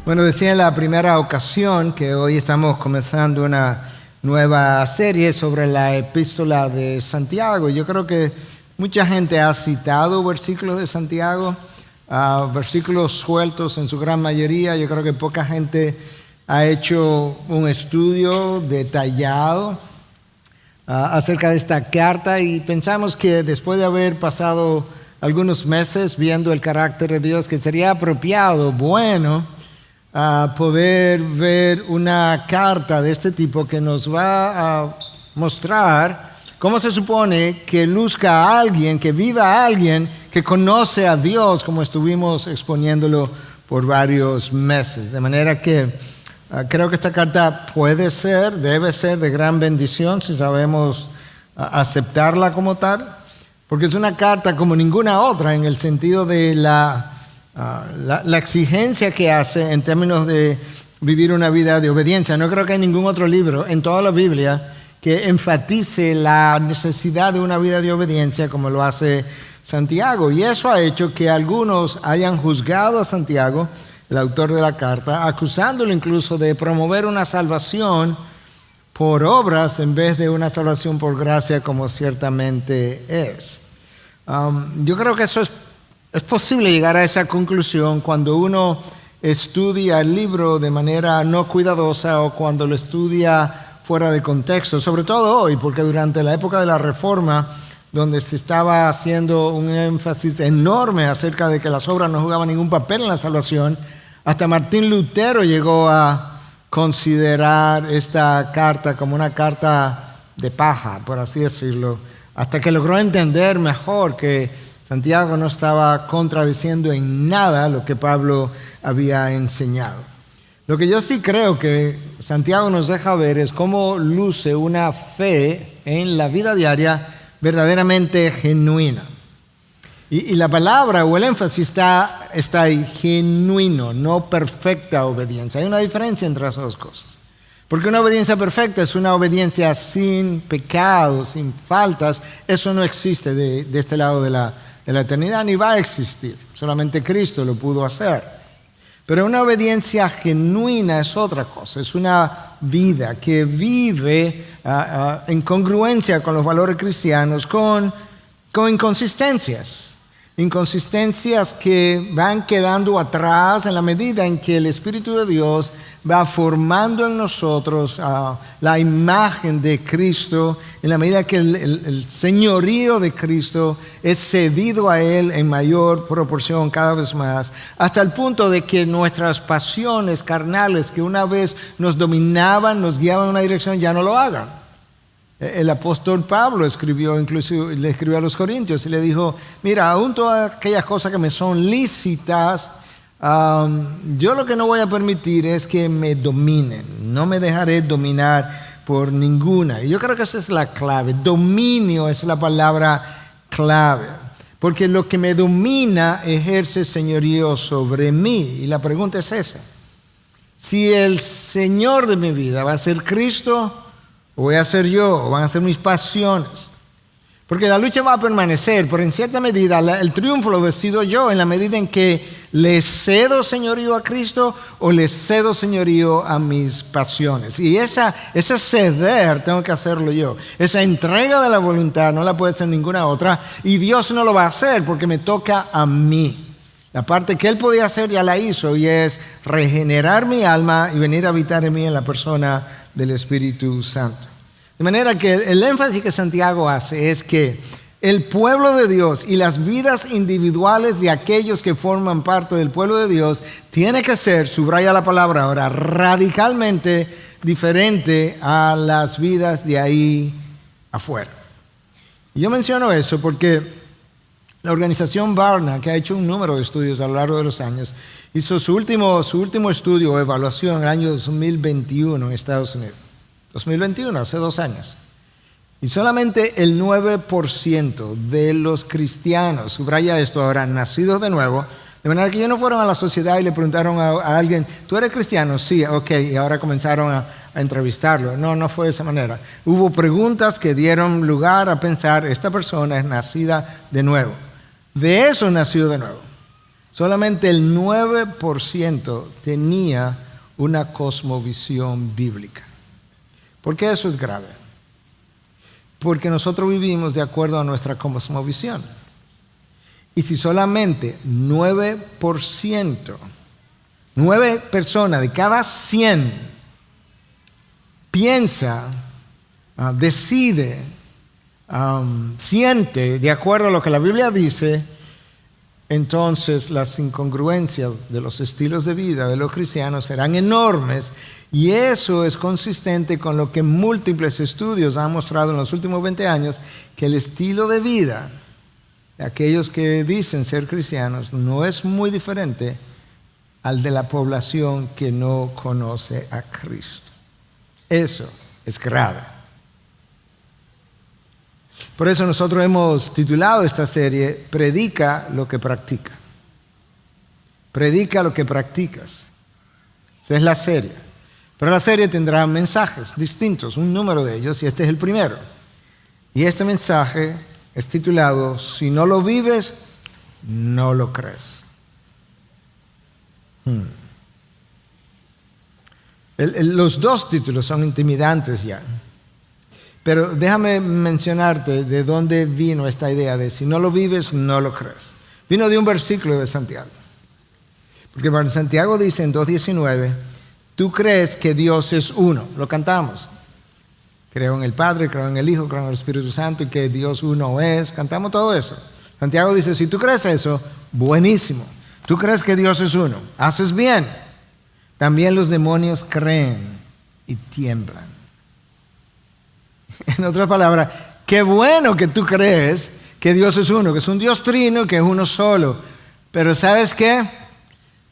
Bueno, decía en la primera ocasión que hoy estamos comenzando una nueva serie sobre la epístola de Santiago. Yo creo que mucha gente ha citado versículos de Santiago, versículos sueltos en su gran mayoría. Yo creo que poca gente ha hecho un estudio detallado acerca de esta carta, y pensamos que después de haber pasado algunos meses viendo el carácter de Dios, que sería apropiado, bueno, poder ver una carta de este tipo que nos va a mostrar cómo se supone que luzca a alguien, que viva a alguien que conoce a Dios, como estuvimos exponiéndolo por varios meses. De manera que creo que esta carta puede ser, debe ser de gran bendición si sabemos aceptarla como tal, porque es una carta como ninguna otra en el sentido de la exigencia que hace en términos de vivir una vida de obediencia. No creo que hay ningún otro libro en toda la Biblia que enfatice la necesidad de una vida de obediencia como lo hace Santiago. Y eso ha hecho que algunos hayan juzgado a Santiago, el autor de la carta, acusándolo incluso de promover una salvación por obras en vez de una salvación por gracia, como ciertamente es. Yo creo que eso es posible llegar a esa conclusión cuando uno estudia el libro de manera no cuidadosa o cuando lo estudia fuera de contexto, sobre todo hoy, porque durante la época de la Reforma, donde se estaba haciendo un énfasis enorme acerca de que las obras no jugaban ningún papel en la salvación, hasta Martín Lutero llegó a considerar esta carta como una carta de paja, por así decirlo, hasta que logró entender mejor que Santiago no estaba contradiciendo en nada lo que Pablo había enseñado. Lo que yo sí creo que Santiago nos deja ver es cómo luce una fe en la vida diaria verdaderamente genuina. Y la palabra o el énfasis está ahí, genuino, no perfecta obediencia. Hay una diferencia entre esas dos cosas. Porque una obediencia perfecta es una obediencia sin pecado, sin faltas. Eso no existe de este lado de la eternidad, ni va a existir. Solamente Cristo lo pudo hacer. Pero una obediencia genuina es otra cosa. Es una vida que vive en congruencia con los valores cristianos, con inconsistencias. Inconsistencias que van quedando atrás en la medida en que el Espíritu de Dios va formando en nosotros la imagen de Cristo, en la medida que el señorío de Cristo es cedido a Él en mayor proporción cada vez más, hasta el punto de que nuestras pasiones carnales que una vez nos dominaban, nos guiaban en una dirección, ya no lo hagan. El apóstol Pablo le escribió a los Corintios y le dijo: mira, aún todas aquellas cosas que me son lícitas, yo lo que no voy a permitir es que me dominen. No me dejaré dominar por ninguna. Y yo creo que esa es la clave. Dominio es la palabra clave. Porque lo que me domina ejerce señorío sobre mí. Y la pregunta es esa: si el Señor de mi vida va a ser Cristo, o voy a ser yo, o van a ser mis pasiones. Porque la lucha va a permanecer, pero en cierta medida el triunfo lo decido yo en la medida en que le cedo señorío a Cristo o le cedo señorío a mis pasiones. Y ese ceder tengo que hacerlo yo. Esa entrega de la voluntad no la puede hacer ninguna otra, y Dios no lo va a hacer porque me toca a mí. La parte que Él podía hacer ya la hizo, y es regenerar mi alma y venir a habitar en mí en la persona del Espíritu Santo. De manera que el énfasis que Santiago hace es que el pueblo de Dios y las vidas individuales de aquellos que forman parte del pueblo de Dios tiene que ser, subraya la palabra ahora, radicalmente diferente a las vidas de ahí afuera. Y yo menciono eso porque la organización Barna, que ha hecho un número de estudios a lo largo de los años, hizo su último estudio o evaluación en el año 2021 en Estados Unidos. 2021, hace 2 años. Y solamente el 9% de los cristianos, subraya esto ahora, nacidos de nuevo, de manera que ellos no fueron a la sociedad y le preguntaron a alguien: ¿tú eres cristiano? Sí, ok, y ahora comenzaron a entrevistarlo. No fue de esa manera. Hubo preguntas que dieron lugar a pensar: esta persona es nacida de nuevo. De eso nació de nuevo. Solamente el 9% tenía una cosmovisión bíblica. ¿Por qué eso es grave? Porque nosotros vivimos de acuerdo a nuestra cosmovisión. Y si solamente 9%, 9 personas de cada 100 piensa, decide, siente de acuerdo a lo que la Biblia dice, entonces las incongruencias de los estilos de vida de los cristianos serán enormes, y eso es consistente con lo que múltiples estudios han mostrado en los últimos 20 años, que el estilo de vida de aquellos que dicen ser cristianos no es muy diferente al de la población que no conoce a Cristo. Eso es grave. Por eso nosotros hemos titulado esta serie Predica lo que practica. Predica lo que practicas. Esa es la serie. Pero la serie tendrá mensajes distintos, un número de ellos, y este es el primero. Y este mensaje es titulado Si no lo vives, no lo crees. Los dos títulos son intimidantes ya. Pero déjame mencionarte de dónde vino esta idea de si no lo vives, no lo crees. Vino de un versículo de Santiago. Porque Santiago dice en 2:19, tú crees que Dios es uno. Lo cantamos. Creo en el Padre, creo en el Hijo, creo en el Espíritu Santo y que Dios uno es. Cantamos todo eso. Santiago dice, si tú crees eso, buenísimo. Tú crees que Dios es uno. Haces bien. También los demonios creen y tiemblan. En otras palabras, qué bueno que tú crees que Dios es uno, que es un Dios trino, que es uno solo. Pero ¿sabes qué?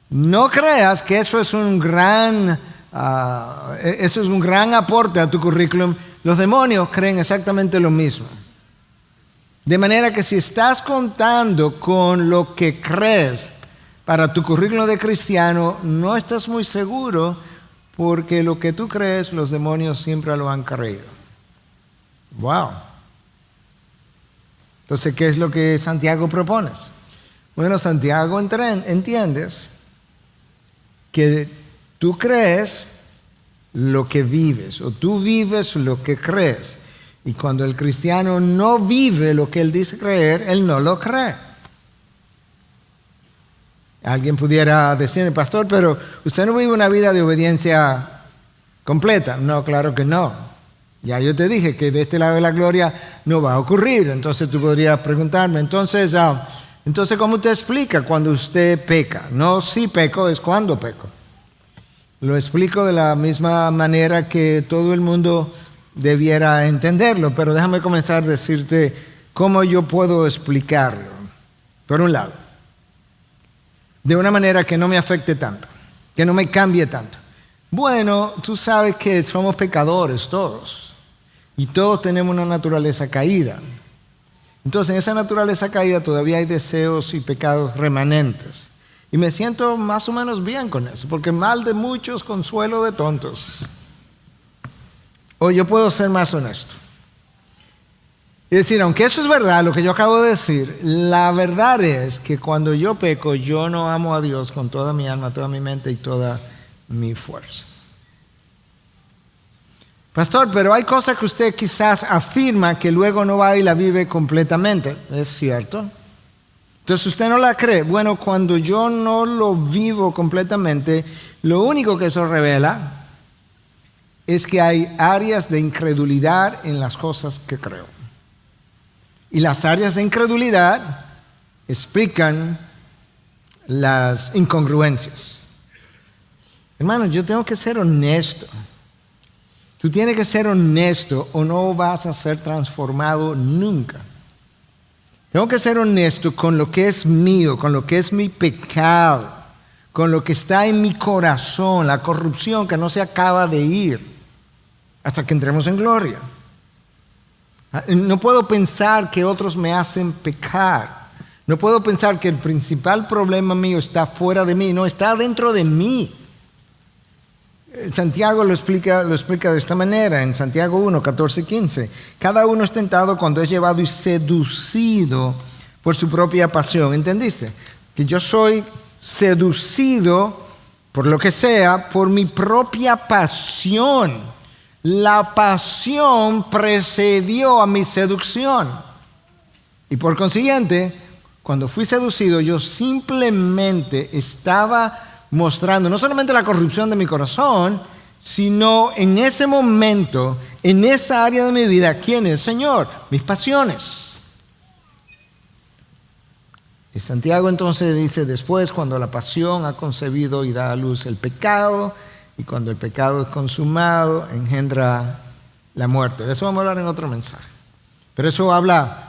No creas que eso es un gran aporte a tu currículum. Los demonios creen exactamente lo mismo. De manera que si estás contando con lo que crees para tu currículum de cristiano, no estás muy seguro, porque lo que tú crees, los demonios siempre lo han creído. Wow. Entonces, ¿qué es lo que Santiago propone? Bueno, Santiago entiendes que tú crees lo que vives, o tú vives lo que crees. Y cuando el cristiano no vive lo que él dice creer, él no lo cree. Alguien pudiera decir, pastor, pero usted no vive una vida de obediencia completa. No, claro que no. Ya yo te dije que de este lado de la gloria no va a ocurrir. Entonces tú podrías preguntarme, entonces ¿cómo usted explica cuando usted peca? No si peco, es cuando peco. Lo explico de la misma manera que todo el mundo debiera entenderlo, pero déjame comenzar a decirte cómo yo puedo explicarlo. Por un lado, de una manera que no me afecte tanto, que no me cambie tanto. Bueno, tú sabes que somos pecadores todos. Y todos tenemos una naturaleza caída. Entonces, en esa naturaleza caída todavía hay deseos y pecados remanentes. Y me siento más o menos bien con eso, porque mal de muchos, consuelo de tontos. O yo puedo ser más honesto. Es decir, aunque eso es verdad, lo que yo acabo de decir, la verdad es que cuando yo peco, yo no amo a Dios con toda mi alma, toda mi mente y toda mi fuerza. Pastor, pero hay cosas que usted quizás afirma que luego no va y la vive completamente. ¿Es cierto? Entonces usted no la cree. Bueno, cuando yo no lo vivo completamente, lo único que eso revela es que hay áreas de incredulidad en las cosas que creo. Y las áreas de incredulidad explican las incongruencias. Hermano, yo tengo que ser honesto. Tú tienes que ser honesto o no vas a ser transformado nunca. Tengo que ser honesto con lo que es mío, con lo que es mi pecado, con lo que está en mi corazón, la corrupción que no se acaba de ir hasta que entremos en gloria. No puedo pensar que otros me hacen pecar. No puedo pensar que el principal problema mío está fuera de mí, no, está dentro de mí. Santiago lo explica de esta manera, en Santiago 1, 14 y 15. Cada uno es tentado cuando es llevado y seducido por su propia pasión. ¿Entendiste? Que yo soy seducido por lo que sea, por mi propia pasión. La pasión precedió a mi seducción. Y por consiguiente, cuando fui seducido, yo simplemente estaba mostrando no solamente la corrupción de mi corazón, sino en ese momento, en esa área de mi vida, ¿quién es el Señor? Mis pasiones. Y Santiago entonces dice, después cuando la pasión ha concebido y da a luz el pecado, y cuando el pecado es consumado, engendra la muerte. De eso vamos a hablar en otro mensaje. Pero eso habla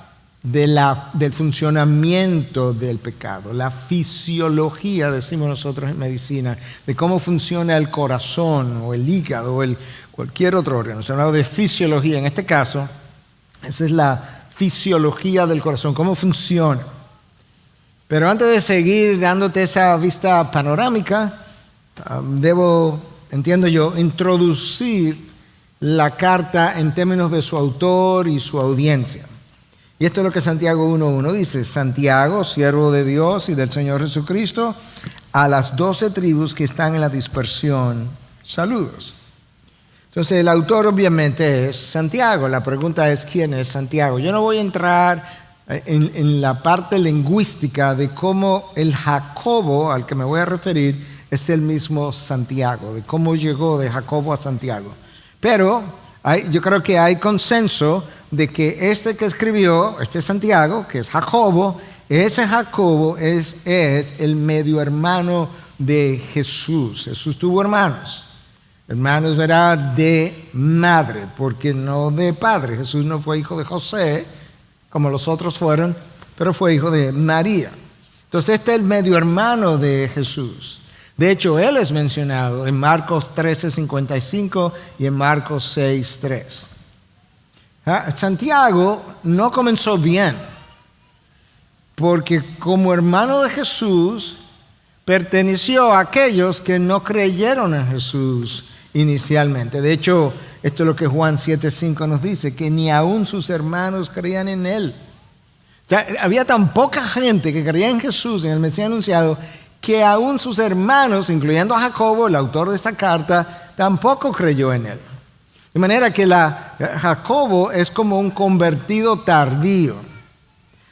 del funcionamiento del pecado, la fisiología, decimos nosotros en medicina, de cómo funciona el corazón o el hígado o cualquier otro órgano. Se habla de fisiología. En este caso, esa es la fisiología del corazón, cómo funciona. Pero antes de seguir dándote esa vista panorámica, entiendo yo, introducir la carta en términos de su autor y su audiencia. Y esto es lo que Santiago 1.1 dice: Santiago, siervo de Dios y del Señor Jesucristo, a las 12 tribus que están en la dispersión, saludos. Entonces el autor obviamente es Santiago. La pregunta es, ¿quién es Santiago? Yo no voy a entrar en la parte lingüística de cómo el Jacobo al que me voy a referir es el mismo Santiago, de cómo llegó de Jacobo a Santiago. Pero yo creo que hay consenso de que este que escribió, este Santiago, que es Jacobo, ese Jacobo es el medio hermano de Jesús. Jesús tuvo hermanos. Hermanos, ¿verdad? De madre, porque no de padre. Jesús no fue hijo de José, como los otros fueron, pero fue hijo de María. Entonces este es el medio hermano de Jesús. De hecho, él es mencionado en Marcos 13:55 y en Marcos 6:3. Santiago no comenzó bien, porque como hermano de Jesús, perteneció a aquellos que no creyeron en Jesús inicialmente. De hecho, esto es lo que Juan 7:5 nos dice, que ni aún sus hermanos creían en él. O sea, había tan poca gente que creía en Jesús, en el Mesías anunciado, que aún sus hermanos, incluyendo a Jacobo, el autor de esta carta, tampoco creyó en él. De manera que Jacobo es como un convertido tardío.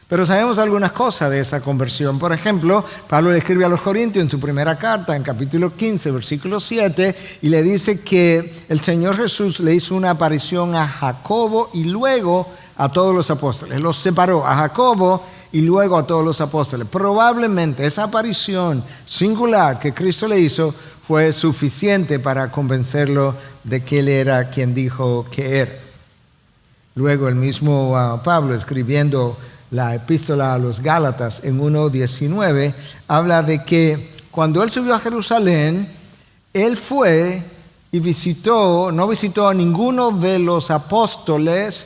Pero sabemos algunas cosas de esa conversión. Por ejemplo, Pablo le escribe a los Corintios en su primera carta, en capítulo 15, versículo 7, y le dice que el Señor Jesús le hizo una aparición a Jacobo y luego a todos los apóstoles. Los separó a Jacobo y luego a todos los apóstoles. Probablemente esa aparición singular que Cristo le hizo fue suficiente para convencerlo de que él era quien dijo que era. Luego el mismo Pablo, escribiendo la epístola a los Gálatas en 1:19, habla de que cuando él subió a Jerusalén, él fue y no visitó a ninguno de los apóstoles,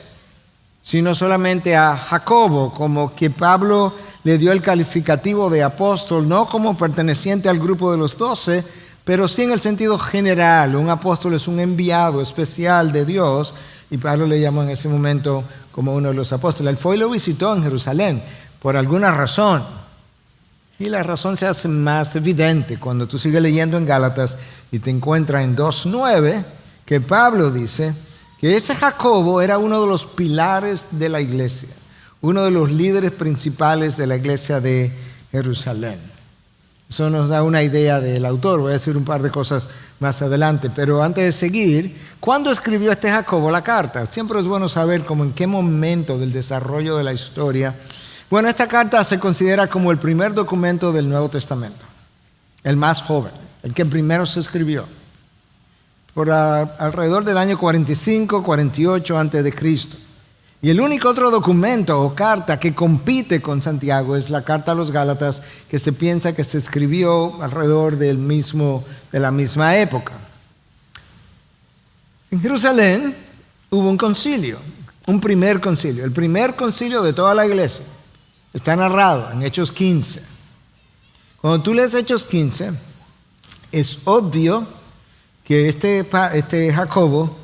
sino solamente a Jacobo, como que Pablo le dio el calificativo de apóstol, no como perteneciente al grupo de los 12, pero sí en el sentido general. Un apóstol es un enviado especial de Dios, y Pablo le llamó en ese momento como uno de los apóstoles. Él fue y lo visitó en Jerusalén por alguna razón. Y la razón se hace más evidente cuando tú sigues leyendo en Gálatas y te encuentras en 2:9 que Pablo dice que ese Jacobo era uno de los pilares de la iglesia, uno de los líderes principales de la iglesia de Jerusalén. Eso nos da una idea del autor. Voy a decir un par de cosas más adelante, pero antes de seguir, ¿cuándo escribió este Jacobo la carta? Siempre es bueno saber cómo en qué momento del desarrollo de la historia. Bueno, esta carta se considera como el primer documento del Nuevo Testamento, el más joven, el que primero se escribió, por alrededor del año 45, 48 antes de Cristo. Y el único otro documento o carta que compite con Santiago es la carta a los Gálatas, que se piensa que se escribió alrededor de la misma época. En Jerusalén hubo un concilio, un primer concilio, el primer concilio de toda la iglesia. Está narrado en Hechos 15. Cuando tú lees Hechos 15, es obvio que este Jacobo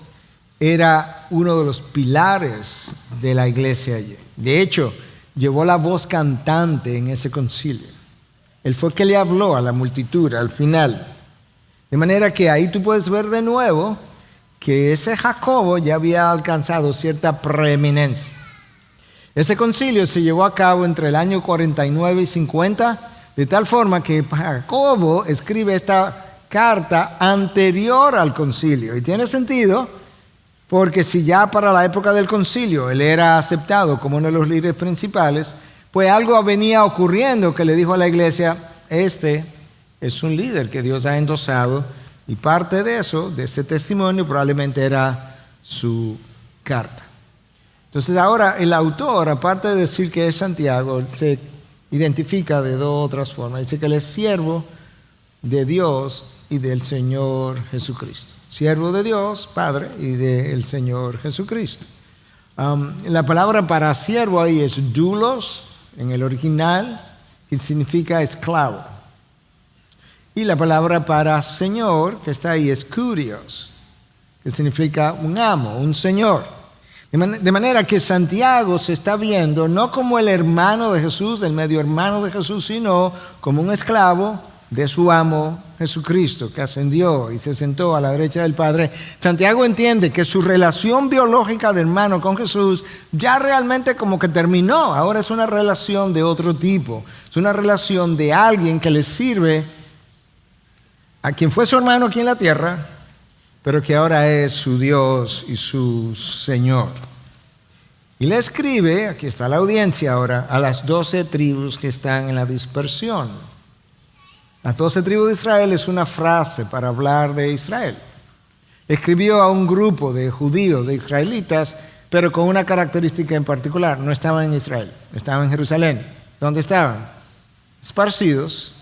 era uno de los pilares de la iglesia allí. De hecho, llevó la voz cantante en ese concilio. Él fue el que le habló a la multitud al final. De manera que ahí tú puedes ver de nuevo que ese Jacobo ya había alcanzado cierta preeminencia. Ese concilio se llevó a cabo entre el año 49 y 50, de tal forma que Jacobo escribe esta carta anterior al concilio. Y tiene sentido porque si ya para la época del concilio él era aceptado como uno de los líderes principales, pues algo venía ocurriendo que le dijo a la iglesia, este es un líder que Dios ha endosado, y parte de eso, de ese testimonio, probablemente era su carta. Entonces ahora el autor, aparte de decir que es Santiago, se identifica de dos otras formas. Dice que él es siervo de Dios y del Señor Jesucristo. Siervo de Dios, Padre, y del Señor Jesucristo. La palabra para siervo ahí es doulos, en el original, que significa esclavo. Y la palabra para Señor, que está ahí, es kurios, que significa un amo, un Señor. De manera que Santiago se está viendo no como el hermano de Jesús, el medio hermano de Jesús, sino como un esclavo de su amo Jesucristo, que ascendió y se sentó a la derecha del Padre. Santiago entiende que su relación biológica de hermano con Jesús ya realmente como que terminó. Ahora es una relación de otro tipo. Es una relación de alguien que le sirve a quien fue su hermano aquí en la tierra, pero que ahora es su Dios y su Señor. Y le escribe, aquí está la audiencia ahora, a las 12 tribus que están en la dispersión. Las 12 tribus de Israel es una frase para hablar de Israel. Escribió a un grupo de judíos, de israelitas, pero con una característica en particular. No estaban en Israel, estaban en Jerusalén. ¿Dónde estaban? Esparcidos.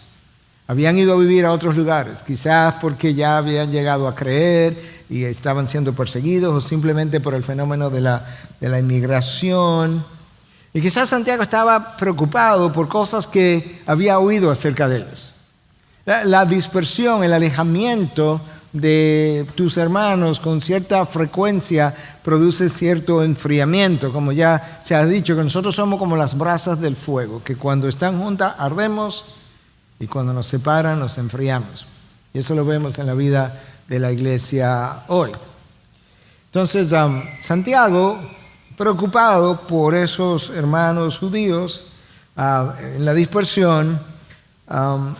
Habían ido a vivir a otros lugares, quizás porque ya habían llegado a creer y estaban siendo perseguidos, o simplemente por el fenómeno de la inmigración. Y quizás Santiago estaba preocupado por cosas que había oído acerca de ellos. La dispersión, el alejamiento de tus hermanos con cierta frecuencia produce cierto enfriamiento, como ya se ha dicho, que nosotros somos como las brasas del fuego, que cuando están juntas ardemos, y cuando nos separan nos enfriamos. Y eso lo vemos en la vida de la iglesia hoy. Entonces, Santiago, preocupado por esos hermanos judíos en la dispersión,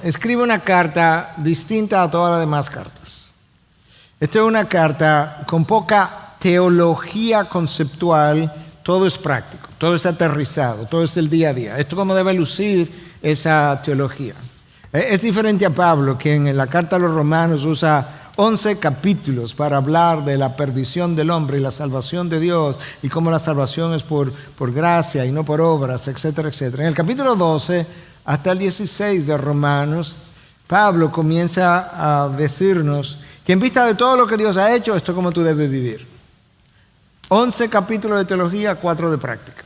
escribe una carta distinta a todas las demás cartas. Esta es una carta con poca teología conceptual, todo es práctico, todo es aterrizado, todo es el día a día. Esto cómo debe lucir esa teología. Es diferente a Pablo, que en la carta a los Romanos usa 11 capítulos para hablar de la perdición del hombre y la salvación de Dios y cómo la salvación es por gracia y no por obras, etcétera, etcétera. En el capítulo 12 hasta el 16 de Romanos, Pablo comienza a decirnos que en vista de todo lo que Dios ha hecho, esto es como tú debes vivir. 11 capítulos de teología, 4 de práctica.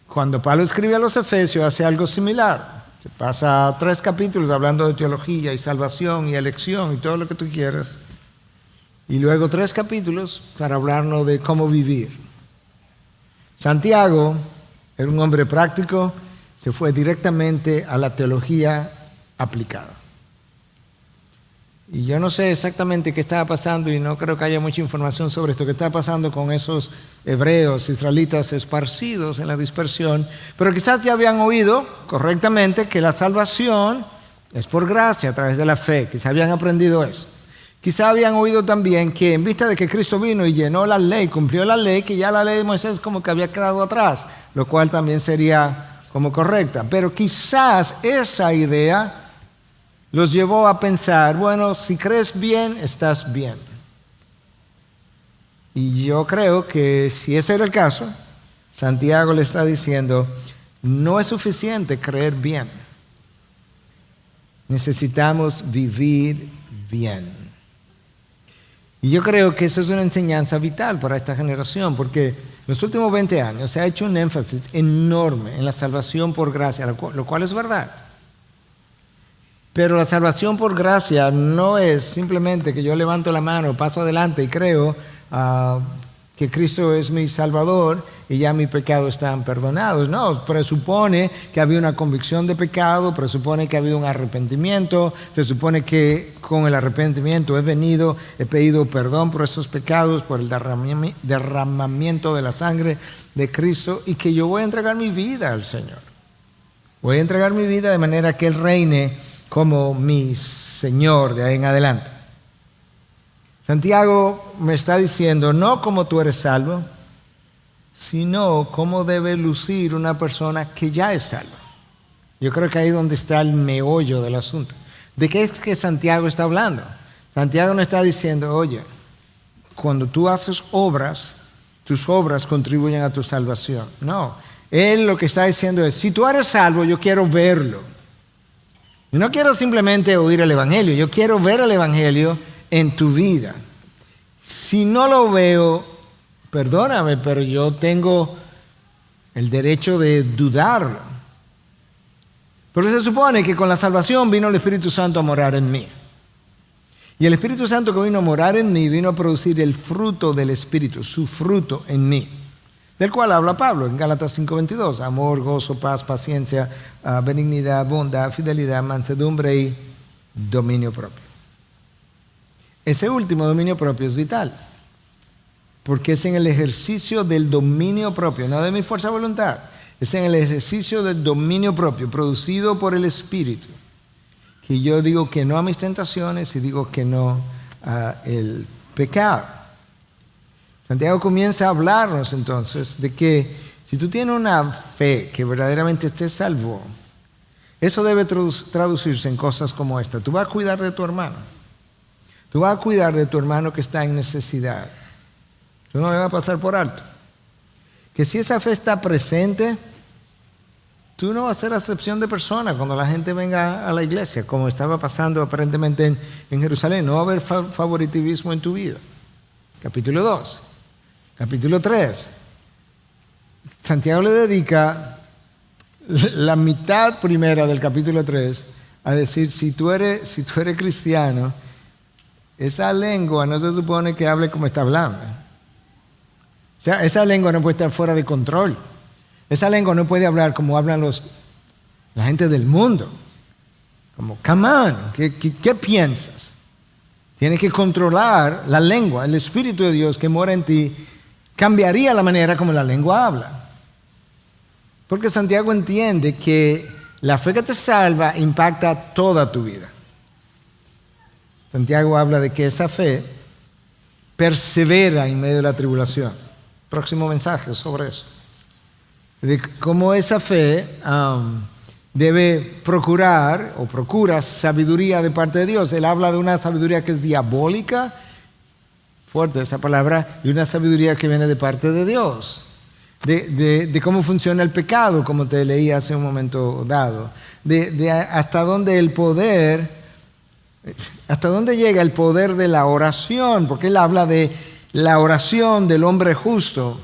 Cuando Pablo escribe a los Efesios, hace algo similar. Se pasa 3 capítulos hablando de teología y salvación y elección y todo lo que tú quieras. Y luego 3 capítulos para hablarnos de cómo vivir. Santiago era un hombre práctico, se fue directamente a la teología aplicada. Y yo no sé exactamente qué estaba pasando y no creo que haya mucha información sobre esto que está pasando con esos hebreos, israelitas esparcidos en la dispersión, pero quizás ya habían oído correctamente que la salvación es por gracia a través de la fe, quizás habían aprendido eso. Quizás habían oído también que en vista de que Cristo vino y llenó la ley, cumplió la ley, que ya la ley de Moisés como que había quedado atrás, lo cual también sería como correcta. Pero quizás esa idea los llevó a pensar, bueno, si crees bien, estás bien. Y yo creo que si ese era el caso, Santiago le está diciendo, no es suficiente creer bien. Necesitamos vivir bien. Y yo creo que eso es una enseñanza vital para esta generación, porque en los últimos 20 años se ha hecho un énfasis enorme en la salvación por gracia, lo cual es verdad. Pero la salvación por gracia no es simplemente que yo levanto la mano, paso adelante y creo que Cristo es mi Salvador y ya mis pecados están perdonados. No, presupone que había una convicción de pecado, presupone que ha habido un arrepentimiento, se supone que con el arrepentimiento he pedido perdón por esos pecados, por el derramamiento de la sangre de Cristo y que yo voy a entregar mi vida al Señor. Voy a entregar mi vida de manera que Él reine como mi Señor de ahí en adelante. Santiago me está diciendo, no cómo tú eres salvo, sino cómo debe lucir una persona que ya es salva. Yo creo que ahí es donde está el meollo del asunto. ¿De qué es que Santiago está hablando? Santiago no está diciendo, oye, cuando tú haces obras, tus obras contribuyen a tu salvación. No, él lo que está diciendo es, si tú eres salvo, yo quiero verlo. Y no quiero simplemente oír el Evangelio, yo quiero ver el Evangelio en tu vida. Si no lo veo, perdóname, pero yo tengo el derecho de dudarlo. Pero se supone que con la salvación vino el Espíritu Santo a morar en mí. Y el Espíritu Santo que vino a morar en mí vino a producir el fruto del Espíritu, su fruto en mí, del cual habla Pablo en Gálatas 5:22, amor, gozo, paz, paciencia, benignidad, bondad, fidelidad, mansedumbre y dominio propio. Ese último dominio propio es vital, porque es en el ejercicio del dominio propio, no de mi fuerza de voluntad, es en el ejercicio del dominio propio, producido por el Espíritu, que yo digo que no a mis tentaciones y digo que no al pecado. Santiago comienza a hablarnos entonces de que si tú tienes una fe que verdaderamente te salvó, eso debe traducirse en cosas como esta. Tú vas a cuidar de tu hermano. Tú vas a cuidar de tu hermano que está en necesidad. Tú no le vas a pasar por alto. Que si esa fe está presente, tú no vas a hacer acepción de persona cuando la gente venga a la iglesia, como estaba pasando aparentemente en Jerusalén. No va a haber favoritivismo en tu vida. Capítulo 2. Capítulo 3. Santiago le dedica la mitad primera del capítulo 3 a decir, si tú eres cristiano, esa lengua no se supone que hable como está hablando. O sea, esa lengua no puede estar fuera de control. Esa lengua no puede hablar como hablan la gente del mundo. Como, come on, ¿qué piensas? Tienes que controlar la lengua. El Espíritu de Dios que mora en ti cambiaría la manera como la lengua habla. Porque Santiago entiende que la fe que te salva impacta toda tu vida. Santiago habla de que esa fe persevera en medio de la tribulación. Próximo mensaje sobre eso. De cómo esa fe debe procurar o procura sabiduría de parte de Dios. Él habla de una sabiduría que es diabólica, fuerte esa palabra, y una sabiduría que viene de parte de Dios. De cómo funciona el pecado, como te leí hace un momento dado. De hasta dónde el poder... ¿Hasta dónde llega el poder de la oración? Porque él habla de la oración del hombre justo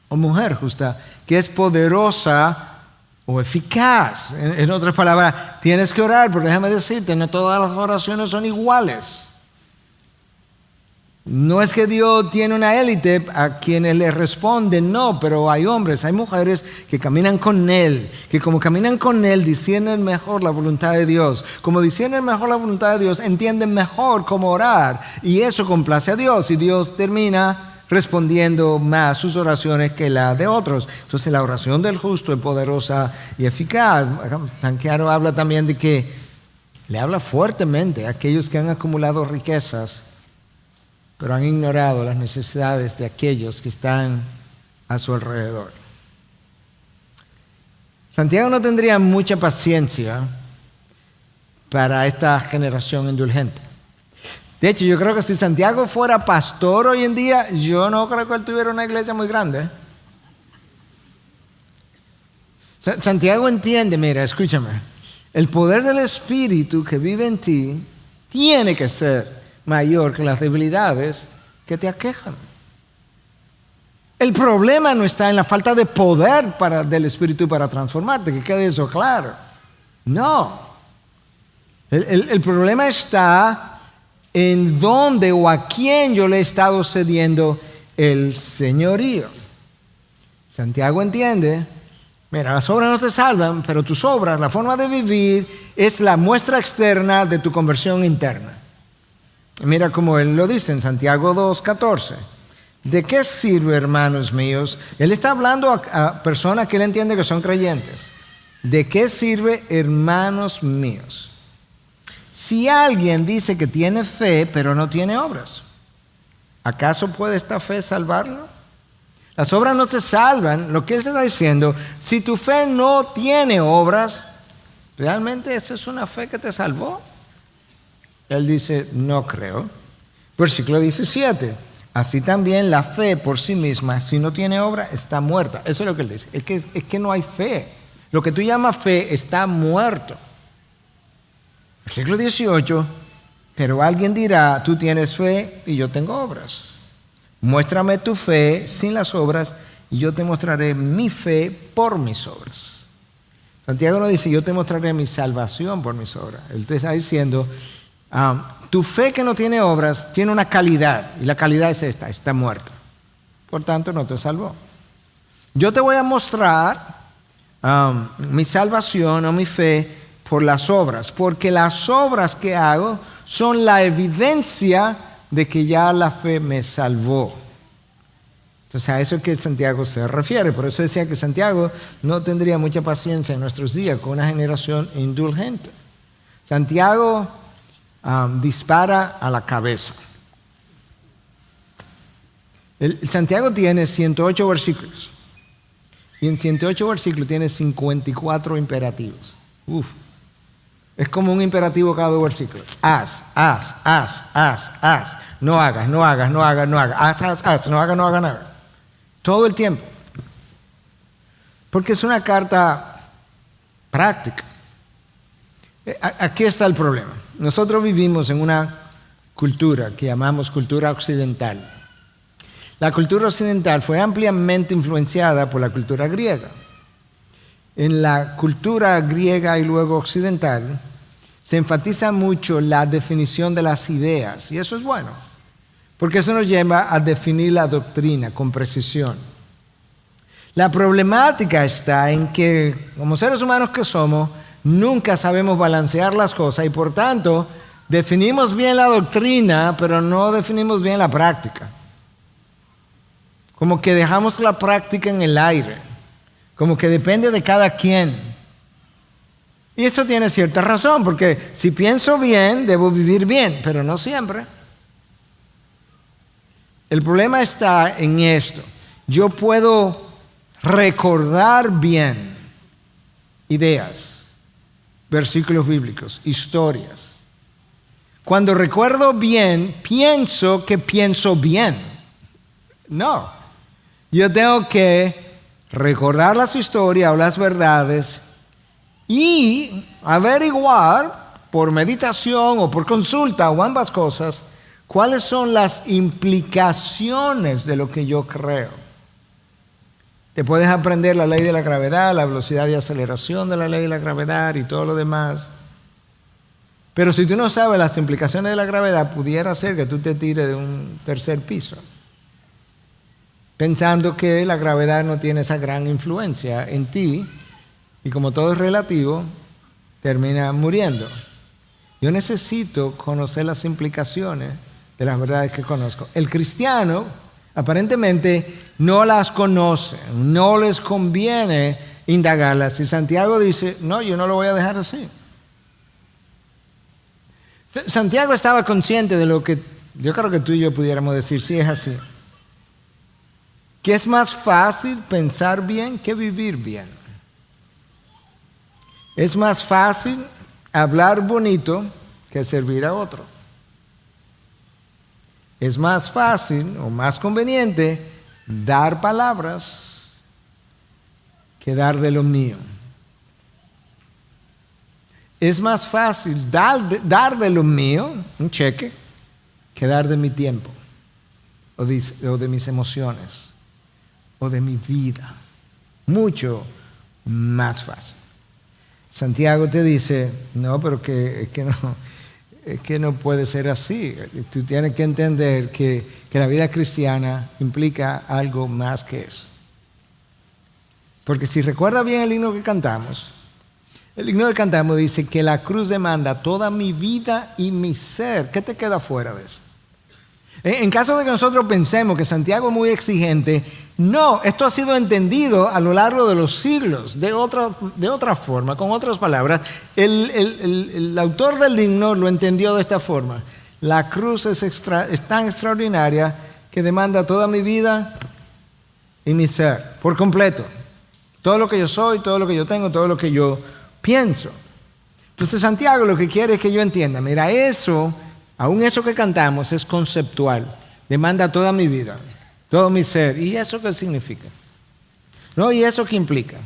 o mujer justa, que es poderosa o eficaz. En otras palabras, tienes que orar, pero déjame decirte, no todas las oraciones son iguales. No es que Dios tiene una élite a quienes le responden, no, pero hay hombres, hay mujeres que caminan con Él, que como caminan con Él, disciernen mejor la voluntad de Dios. Como disciernen mejor la voluntad de Dios, entienden mejor cómo orar, y eso complace a Dios, y Dios termina respondiendo más sus oraciones que la de otros. Entonces la oración del justo es poderosa y eficaz. Santiago habla también de que le habla fuertemente a aquellos que han acumulado riquezas, pero han ignorado las necesidades de aquellos que están a su alrededor. Santiago no tendría mucha paciencia para esta generación indulgente. De hecho, yo creo que si Santiago fuera pastor hoy en día, yo no creo que él tuviera una iglesia muy grande. Santiago entiende, mira, escúchame, el poder del Espíritu que vive en ti tiene que ser mayor que las debilidades que te aquejan. El problema no está en la falta de poder del Espíritu para transformarte, que quede eso claro. No. El problema está en dónde o a quién yo le he estado cediendo el señorío. Santiago entiende, mira, las obras no te salvan, pero tus obras, la forma de vivir, es la muestra externa de tu conversión interna. Mira cómo él lo dice en Santiago 2:14. ¿De qué sirve, hermanos míos? Él está hablando a personas que él entiende que son creyentes. ¿De qué sirve, hermanos míos? Si alguien dice que tiene fe, pero no tiene obras, ¿acaso puede esta fe salvarlo? Las obras no te salvan. Lo que él está diciendo, si tu fe no tiene obras, ¿realmente esa es una fe que te salvó? Él dice, no creo. Versículo 17. Así también la fe por sí misma, si no tiene obra, está muerta. Eso es lo que él dice. Es que no hay fe. Lo que tú llamas fe está muerto. Versículo 18. Pero alguien dirá, tú tienes fe y yo tengo obras. Muéstrame tu fe sin las obras y yo te mostraré mi fe por mis obras. Santiago no dice, yo te mostraré mi salvación por mis obras. Él te está diciendo, tu fe que no tiene obras tiene una calidad, y la calidad es esta, está muerta. Por tanto, no te salvó. Yo te voy a mostrar mi salvación o mi fe por las obras, porque las obras que hago son la evidencia de que ya la fe me salvó. Entonces a eso es que Santiago se refiere. Por eso decía que Santiago no tendría mucha paciencia en nuestros días con una generación indulgente. Santiago dispara a la cabeza. Santiago tiene 108 versículos. Y en 108 versículos tiene 54 imperativos. Es como un imperativo cada versículo. Haz. No hagas, no hagas, no hagas, no hagas. Haz, no hagas, no hagas nada. Todo el tiempo. Porque es una carta práctica. Aquí está el problema. Nosotros vivimos en una cultura que llamamos cultura occidental. La cultura occidental fue ampliamente influenciada por la cultura griega. En la cultura griega y luego occidental se enfatiza mucho la definición de las ideas, y eso es bueno, porque eso nos lleva a definir la doctrina con precisión. La problemática está en que, como seres humanos que somos, nunca sabemos balancear las cosas y por tanto definimos bien la doctrina, pero no definimos bien la práctica. Como que dejamos la práctica en el aire, como que depende de cada quien. Y esto tiene cierta razón, porque si pienso bien, debo vivir bien, pero no siempre. El problema está en esto. Yo puedo recordar bien ideas, versículos bíblicos, historias. Cuando recuerdo bien, pienso que pienso bien. No. Yo tengo que recordar las historias o las verdades y averiguar por meditación o por consulta o ambas cosas cuáles son las implicaciones de lo que yo creo. Te puedes aprender la ley de la gravedad, la velocidad de aceleración de la ley de la gravedad y todo lo demás. Pero si tú no sabes las implicaciones de la gravedad, pudiera ser que tú te tires de un tercer piso, pensando que la gravedad no tiene esa gran influencia en ti, y como todo es relativo, termina muriendo. Yo necesito conocer las implicaciones de las verdades que conozco. El cristiano aparentemente no las conoce, no les conviene indagarlas. Y Santiago dice, no, yo no lo voy a dejar así. Santiago estaba consciente de lo que yo creo que tú y yo pudiéramos decir, sí es así. Que es más fácil pensar bien que vivir bien. Es más fácil hablar bonito que servir a otro. Es más fácil o más conveniente dar palabras que dar de lo mío. Es más fácil dar de lo mío, un cheque, que dar de mi tiempo o de mis emociones o de mi vida. Mucho más fácil. Santiago te dice, no, pero es que no puede ser así. Tú tienes que entender que que la vida cristiana implica algo más que eso. Porque si recuerda bien el himno que cantamos dice que la cruz demanda toda mi vida y mi ser. ¿Qué te queda fuera de eso? En caso de que nosotros pensemos que Santiago es muy exigente, no, esto ha sido entendido a lo largo de los siglos, de otra forma, con otras palabras. El autor del himno lo entendió de esta forma. La cruz es tan extraordinaria que demanda toda mi vida y mi ser, por completo. Todo lo que yo soy, todo lo que yo tengo, todo lo que yo pienso. Entonces Santiago lo que quiere es que yo entienda, mira, eso, aún eso que cantamos es conceptual, demanda toda mi vida, todo mi ser. ¿Y eso qué significa? ¿No? ¿Y eso qué implica?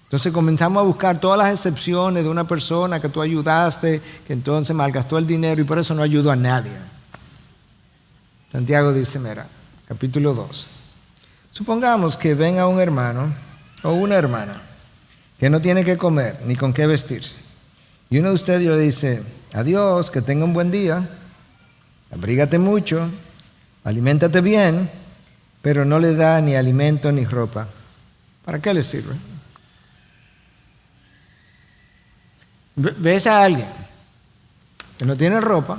Entonces comenzamos a buscar todas las excepciones de una persona que tú ayudaste, que entonces malgastó el dinero y por eso no ayudó a nadie. Santiago dice, mira, capítulo 2. Supongamos que venga un hermano o una hermana que no tiene que comer ni con qué vestirse. Y uno de ustedes le dice, adiós, que tenga un buen día, abrígate mucho, aliméntate bien, pero no le da ni alimento ni ropa. ¿Para qué le sirve? Ves a alguien que no tiene ropa,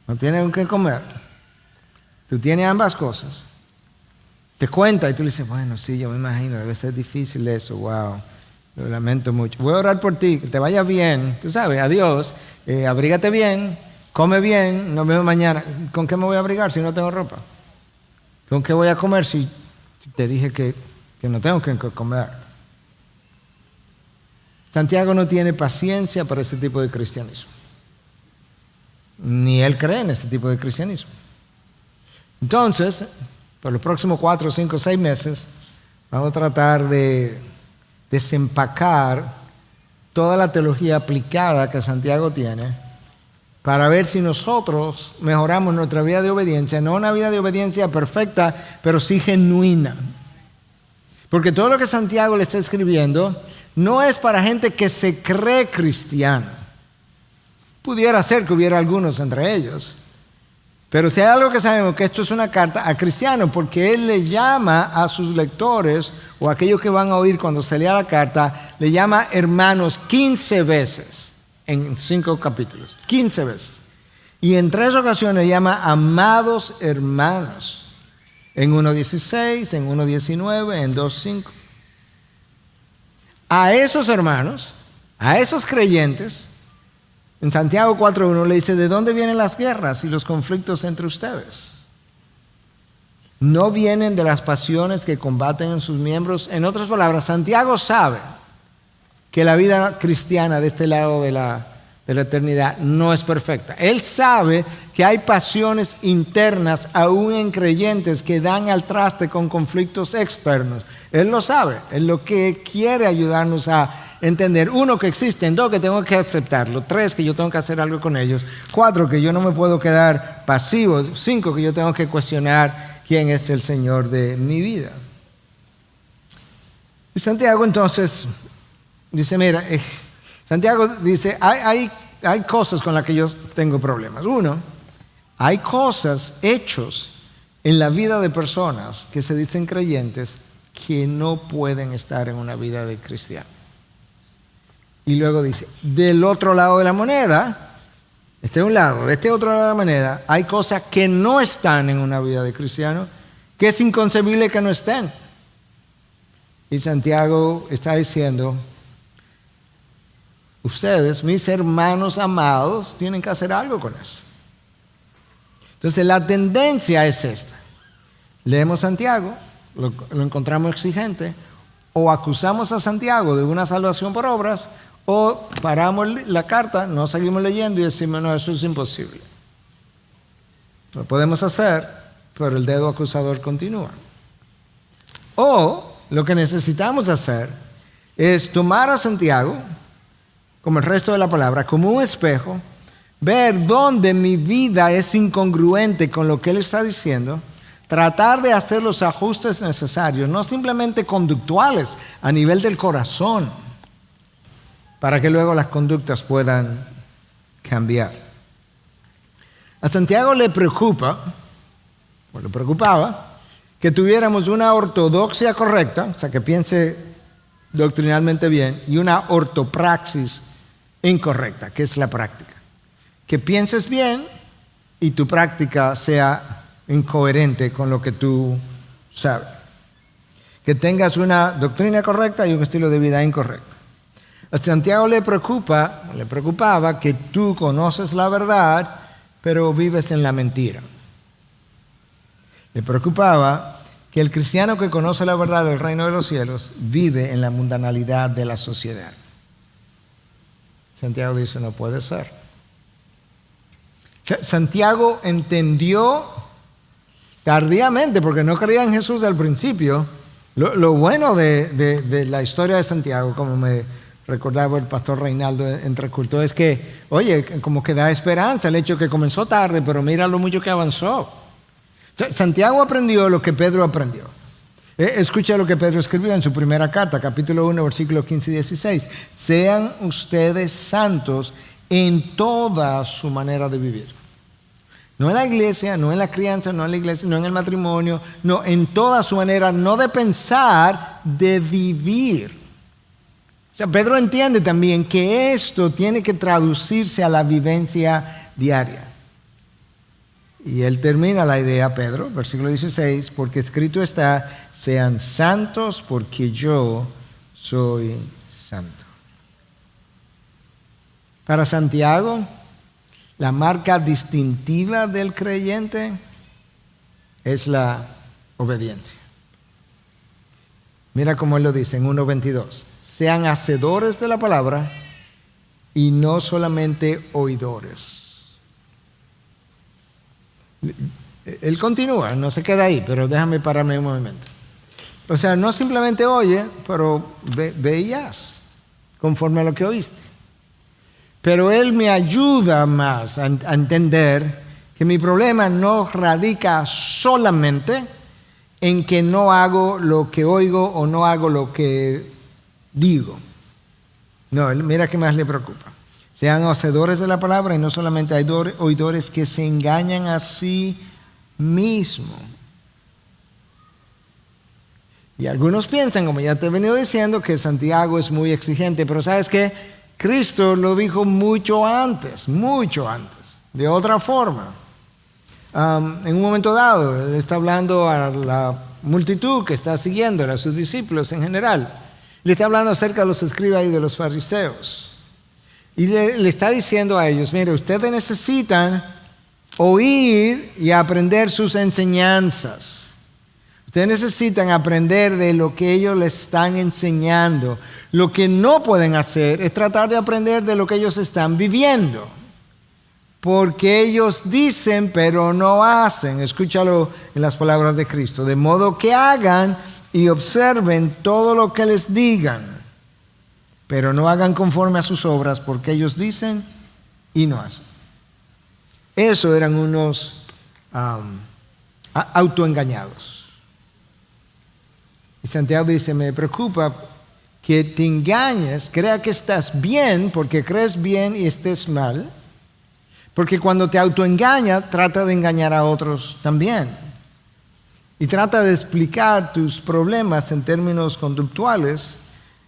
no tiene con qué comer, tú tienes ambas cosas, te cuenta y tú le dices, bueno, sí, yo me imagino, debe ser difícil eso, wow, lo lamento mucho. Voy a orar por ti, que te vaya bien, tú sabes, adiós, abrígate bien, come bien, nos vemos mañana. ¿Con qué me voy a abrigar si no tengo ropa? ¿Con qué voy a comer si te dije que no tengo que comer? Santiago no tiene paciencia para ese tipo de cristianismo. Ni él cree en ese tipo de cristianismo. Entonces, por los próximos 4, 5, 6 meses, vamos a tratar de desempacar toda la teología aplicada que Santiago tiene para ver si nosotros mejoramos nuestra vida de obediencia, no una vida de obediencia perfecta, pero sí genuina. Porque todo lo que Santiago le está escribiendo no es para gente que se cree cristiana. Pudiera ser que hubiera algunos entre ellos. Pero si hay algo que sabemos, que esto es una carta a cristianos, porque él le llama a sus lectores, o a aquellos que van a oír cuando se lea la carta, le llama hermanos 15 veces, en 5 capítulos, 15 veces. Y en 3 ocasiones llama amados hermanos, en 1:16, en 1:19, en 2:5. A esos hermanos, a esos creyentes, en Santiago 4:1 le dice, ¿de dónde vienen las guerras y los conflictos entre ustedes? ¿No vienen de las pasiones que combaten en sus miembros? En otras palabras, Santiago sabe que la vida cristiana de este lado de la eternidad no es perfecta. Él sabe que hay pasiones internas aún en creyentes que dan al traste con conflictos externos. Él lo sabe. Él lo que quiere ayudarnos a entender, 1, que existen, 2, que tengo que aceptarlo, 3, que yo tengo que hacer algo con ellos, 4, que yo no me puedo quedar pasivo, 5, que yo tengo que cuestionar quién es el Señor de mi vida. Y Santiago entonces dice, mira, Santiago dice, hay cosas con las que yo tengo problemas. 1, hay cosas, hechos en la vida de personas que se dicen creyentes que no pueden estar en una vida de cristiano. Y luego dice, del otro lado de la moneda, este es un lado, de este otro lado de la moneda, hay cosas que no están en una vida de cristiano, que es inconcebible que no estén. Y Santiago está diciendo, ustedes, mis hermanos amados, tienen que hacer algo con eso. Entonces la tendencia es esta. Leemos Santiago, lo encontramos exigente, o acusamos a Santiago de una salvación por obras, o paramos la carta, no seguimos leyendo y decimos, no, eso es imposible. Lo podemos hacer, pero el dedo acusador continúa. O lo que necesitamos hacer es tomar a Santiago, como el resto de la palabra, como un espejo, ver dónde mi vida es incongruente con lo que él está diciendo, tratar de hacer los ajustes necesarios, no simplemente conductuales, a nivel del corazón, para que luego las conductas puedan cambiar. A Santiago le preocupa pues le preocupaba, que tuviéramos una ortodoxia correcta, o sea, que piense doctrinalmente bien, y una ortopraxis incorrecta, que es la práctica. Que pienses bien y tu práctica sea incoherente con lo que tú sabes. Que tengas una doctrina correcta y un estilo de vida incorrecto. A Santiago le preocupaba que tú conoces la verdad, pero vives en la mentira. Le preocupaba que el cristiano que conoce la verdad del reino de los cielos vive en la mundanalidad de la sociedad. Santiago dice, no puede ser. Santiago entendió tardíamente, porque no creía en Jesús al principio. Lo bueno de la historia de Santiago, como me recordaba el pastor Reinaldo entre cultos, es que, oye, como que da esperanza el hecho que comenzó tarde, pero mira lo mucho que avanzó. Santiago aprendió lo que Pedro aprendió. Escucha lo que Pedro escribió en su primera carta, capítulo 1, versículos 15 y 16. Sean ustedes santos en toda su manera de vivir. No en la iglesia, no en la crianza, no en la iglesia, no en el matrimonio, no, en toda su manera, no de pensar, de vivir. O sea, Pedro entiende también que esto tiene que traducirse a la vivencia diaria. Y él termina la idea, Pedro, versículo 16, porque escrito está, sean santos porque yo soy santo. Para Santiago, la marca distintiva del creyente es la obediencia. Mira cómo él lo dice en 1:22. Sean hacedores de la palabra y no solamente oidores. Él continúa, no se queda ahí, pero déjame pararme un momento. O sea, no simplemente oye, pero veías conforme a lo que oíste. Pero él me ayuda más a entender que mi problema no radica solamente en que no hago lo que oigo o no hago lo que digo. No, mira qué más le preocupa. Sean hacedores de la palabra y no solamente oidores que se engañan a sí mismos. Y algunos piensan, como ya te he venido diciendo, que Santiago es muy exigente, pero ¿sabes qué? Cristo lo dijo mucho antes, de otra forma. En un momento dado, Él está hablando a la multitud que está siguiendo, a sus discípulos en general. Le está hablando acerca de los escribas y de los fariseos. Y le está diciendo a ellos, mire, ustedes necesitan oír y aprender sus enseñanzas. Ustedes necesitan aprender de lo que ellos les están enseñando. Lo que no pueden hacer es tratar de aprender de lo que ellos están viviendo. Porque ellos dicen, pero no hacen. Escúchalo en las palabras de Cristo. De modo que hagan y observen todo lo que les digan. Pero no hagan conforme a sus obras, porque ellos dicen y no hacen. Eso eran unos autoengañados. Y Santiago dice, me preocupa que te engañes, crea que estás bien, porque crees bien y estés mal. Porque cuando te autoengañas, trata de engañar a otros también. Y trata de explicar tus problemas en términos conductuales,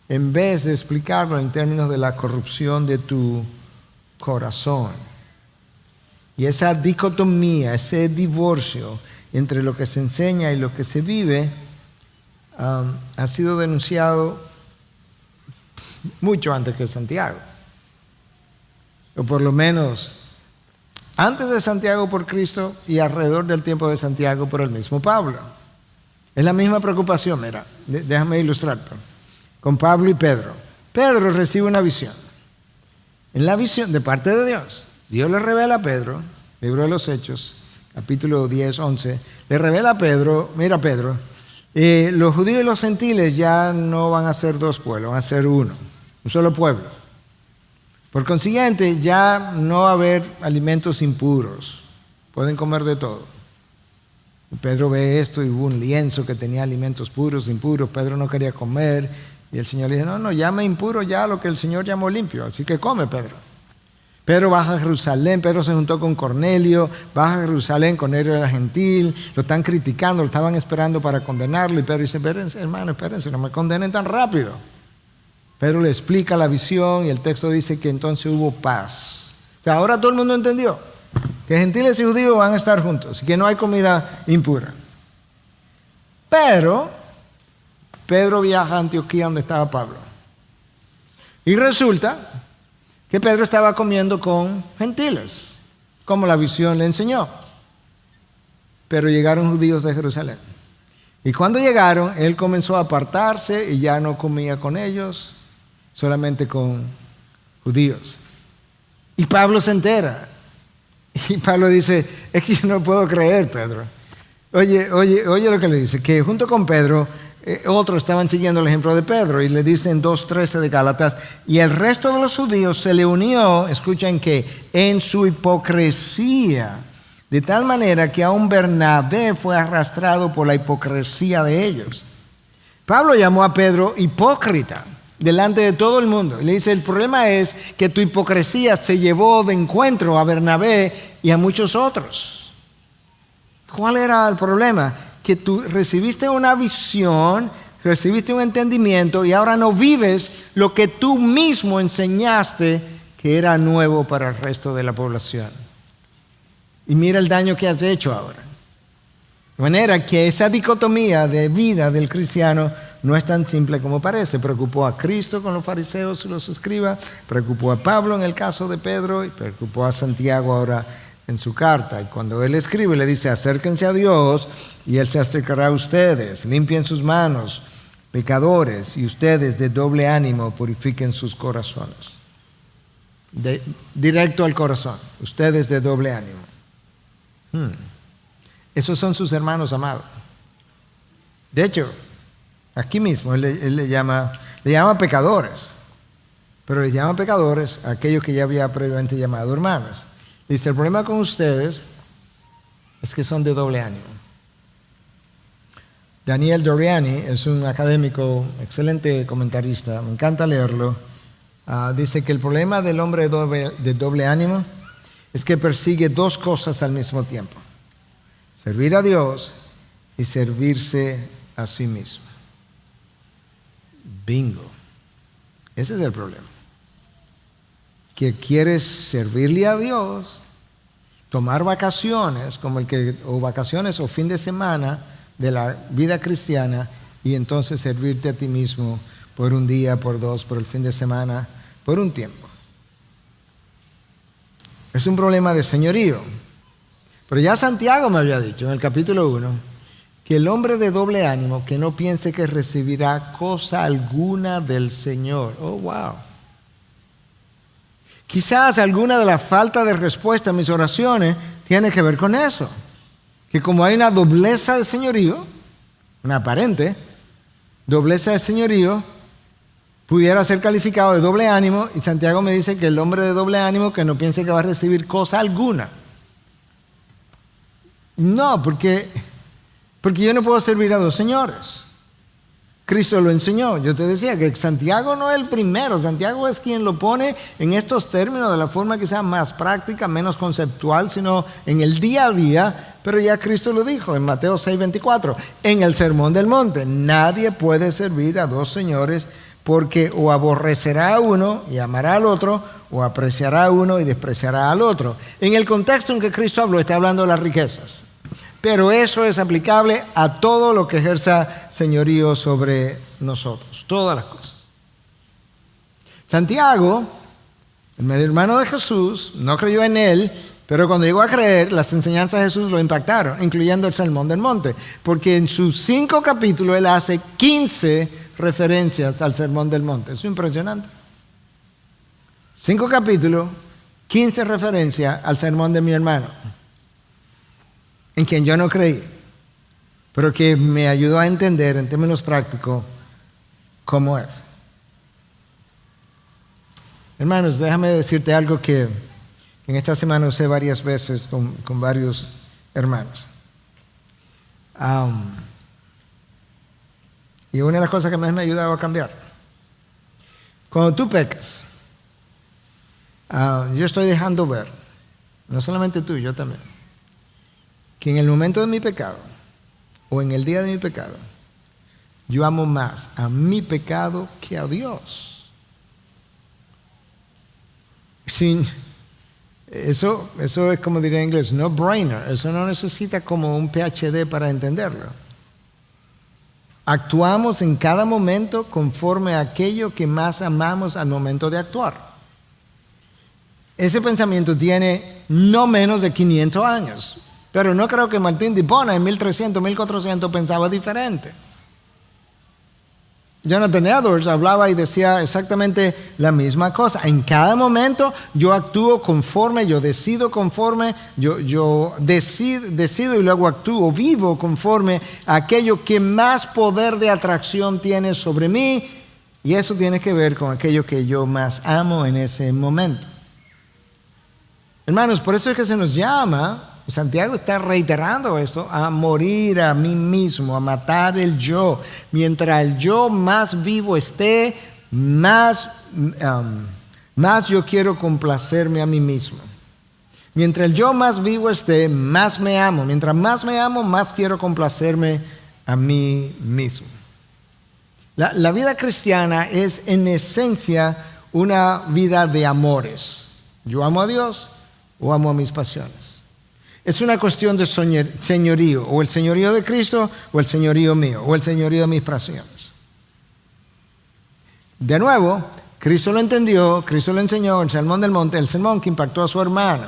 en vez de explicarlo en términos de la corrupción de tu corazón. Y esa dicotomía, ese divorcio entre lo que se enseña y lo que se vive, ha sido denunciado mucho antes que Santiago. O por lo menos antes de Santiago por Cristo y alrededor del tiempo de Santiago por el mismo Pablo. Es la misma preocupación, mira, déjame ilustrarte. Con Pablo y Pedro. Pedro recibe una visión. En la visión de parte de Dios. Dios le revela a Pedro, libro de los Hechos, capítulo 10, 11, le revela a Pedro, mira Pedro, los judíos y los gentiles ya no van a ser dos pueblos, van a ser uno, un solo pueblo. Por consiguiente, ya no va a haber alimentos impuros, pueden comer de todo. Y Pedro ve esto y hubo un lienzo que tenía alimentos puros, impuros, Pedro no quería comer y el Señor le dice, no, llame impuro ya lo que el Señor llamó limpio, así que come Pedro. Pedro baja a Jerusalén, Pedro se juntó con Cornelio, baja a Jerusalén, Cornelio era gentil, lo están criticando, lo estaban esperando para condenarlo, y Pedro dice, espérense, hermano, espérense, no me condenen tan rápido. Pedro le explica la visión y el texto dice que entonces hubo paz. O sea, ahora todo el mundo entendió que gentiles y judíos van a estar juntos y que no hay comida impura. Pero Pedro viaja a Antioquía donde estaba Pablo. Y resulta que Pedro estaba comiendo con gentiles, como la visión le enseñó. Pero llegaron judíos de Jerusalén. Y cuando llegaron, él comenzó a apartarse y ya no comía con ellos, solamente con judíos. Y Pablo se entera. Y Pablo dice, es que yo no puedo creer, Pedro. Oye lo que le dice, que junto con Pedro, otros estaban siguiendo el ejemplo de Pedro, y le dicen 2:13 de Gálatas, y el resto de los judíos se le unió, escuchen que, en su hipocresía, de tal manera que aún Bernabé fue arrastrado por la hipocresía de ellos. Pablo llamó a Pedro hipócrita delante de todo el mundo. Y le dice, el problema es que tu hipocresía se llevó de encuentro a Bernabé y a muchos otros. ¿Cuál era el problema? Que tú recibiste una visión, recibiste un entendimiento y ahora no vives lo que tú mismo enseñaste que era nuevo para el resto de la población. Y mira el daño que has hecho ahora. De manera que esa dicotomía de vida del cristiano no es tan simple como parece. Preocupó a Cristo con los fariseos y los escribas, preocupó a Pablo en el caso de Pedro y preocupó a Santiago ahora en su carta. Y cuando él escribe le dice, acérquense a Dios y Él se acercará a ustedes. Limpien sus manos, pecadores, y ustedes de doble ánimo purifiquen sus corazones. Directo al corazón, ustedes de doble ánimo. Esos son sus hermanos amados. De hecho, aquí mismo él le llama pecadores, pero le llama pecadores a aquellos que ya había previamente llamado hermanos. Dice, el problema con ustedes es que son de doble ánimo. Daniel Doriani es un académico, excelente comentarista, me encanta leerlo. Dice que el problema del hombre de doble ánimo es que persigue dos cosas al mismo tiempo: servir a Dios y servirse a sí mismo. Bingo. Ese es el problema. Que quieres servirle a Dios, tomar vacaciones, o vacaciones o fin de semana de la vida cristiana, y entonces servirte a ti mismo por un día, por dos, por el fin de semana, por un tiempo. Es un problema de señorío. Pero ya Santiago me había dicho en el capítulo 1 que el hombre de doble ánimo que no piense que recibirá cosa alguna del Señor. Oh, wow. Quizás alguna de la falta de respuesta a mis oraciones tiene que ver con eso. Que como hay una dobleza de señorío, una aparente dobleza de señorío, pudiera ser calificado de doble ánimo, y Santiago me dice que el hombre de doble ánimo que no piense que va a recibir cosa alguna. No, porque yo no puedo servir a dos señores. Cristo lo enseñó. Yo te decía que Santiago no es el primero. Santiago es quien lo pone en estos términos de la forma que sea más práctica, menos conceptual, sino en el día a día. Pero ya Cristo lo dijo en Mateo 6:24, en el Sermón del Monte: nadie puede servir a dos señores, porque o aborrecerá a uno y amará al otro, o apreciará a uno y despreciará al otro. En el contexto en que Cristo habló, está hablando de las riquezas. Pero eso es aplicable a todo lo que ejerza señorío sobre nosotros, todas las cosas. Santiago, el medio hermano de Jesús, no creyó en él, pero cuando llegó a creer, las enseñanzas de Jesús lo impactaron, incluyendo el Sermón del Monte, porque en sus 5 capítulos él hace 15 referencias al Sermón del Monte. Es impresionante. 5 capítulos, 15 referencias al sermón de mi hermano, en quien yo no creí, pero que me ayudó a entender en términos prácticos cómo es. Hermanos, déjame decirte algo que en esta semana usé varias veces con varios hermanos. Y una de las cosas que más me ha ayudado a cambiar: cuando tú pecas, yo estoy dejando ver, no solamente tú, yo también, que en el momento de mi pecado o en el día de mi pecado, yo amo más a mi pecado que a Dios. Eso es como diría en inglés, no brainer. Eso no necesita como un PhD para entenderlo. Actuamos en cada momento conforme a aquello que más amamos al momento de actuar. Ese pensamiento tiene no menos de 500 años. Pero no creo que Martín de Hipona en 1300, 1400 pensaba diferente. Jonathan Edwards hablaba y decía exactamente la misma cosa. En cada momento yo actúo conforme, yo decido conforme, yo decido y luego actúo, vivo conforme a aquello que más poder de atracción tiene sobre mí. Y eso tiene que ver con aquello que yo más amo en ese momento. Hermanos, por eso es que se nos llama, Santiago está reiterando esto, a morir a mí mismo, a matar el yo. Mientras el yo más vivo esté, más yo quiero complacerme a mí mismo. Mientras el yo más vivo esté, más me amo. Mientras más me amo, más quiero complacerme a mí mismo. La vida cristiana es en esencia una vida de amores. Yo amo a Dios o amo a mis pasiones. Es una cuestión de señorío, o el señorío de Cristo, o el señorío mío, o el señorío de mis pasiones. De nuevo, Cristo lo entendió, Cristo lo enseñó en el Sermón del Monte, el sermón que impactó a su hermano.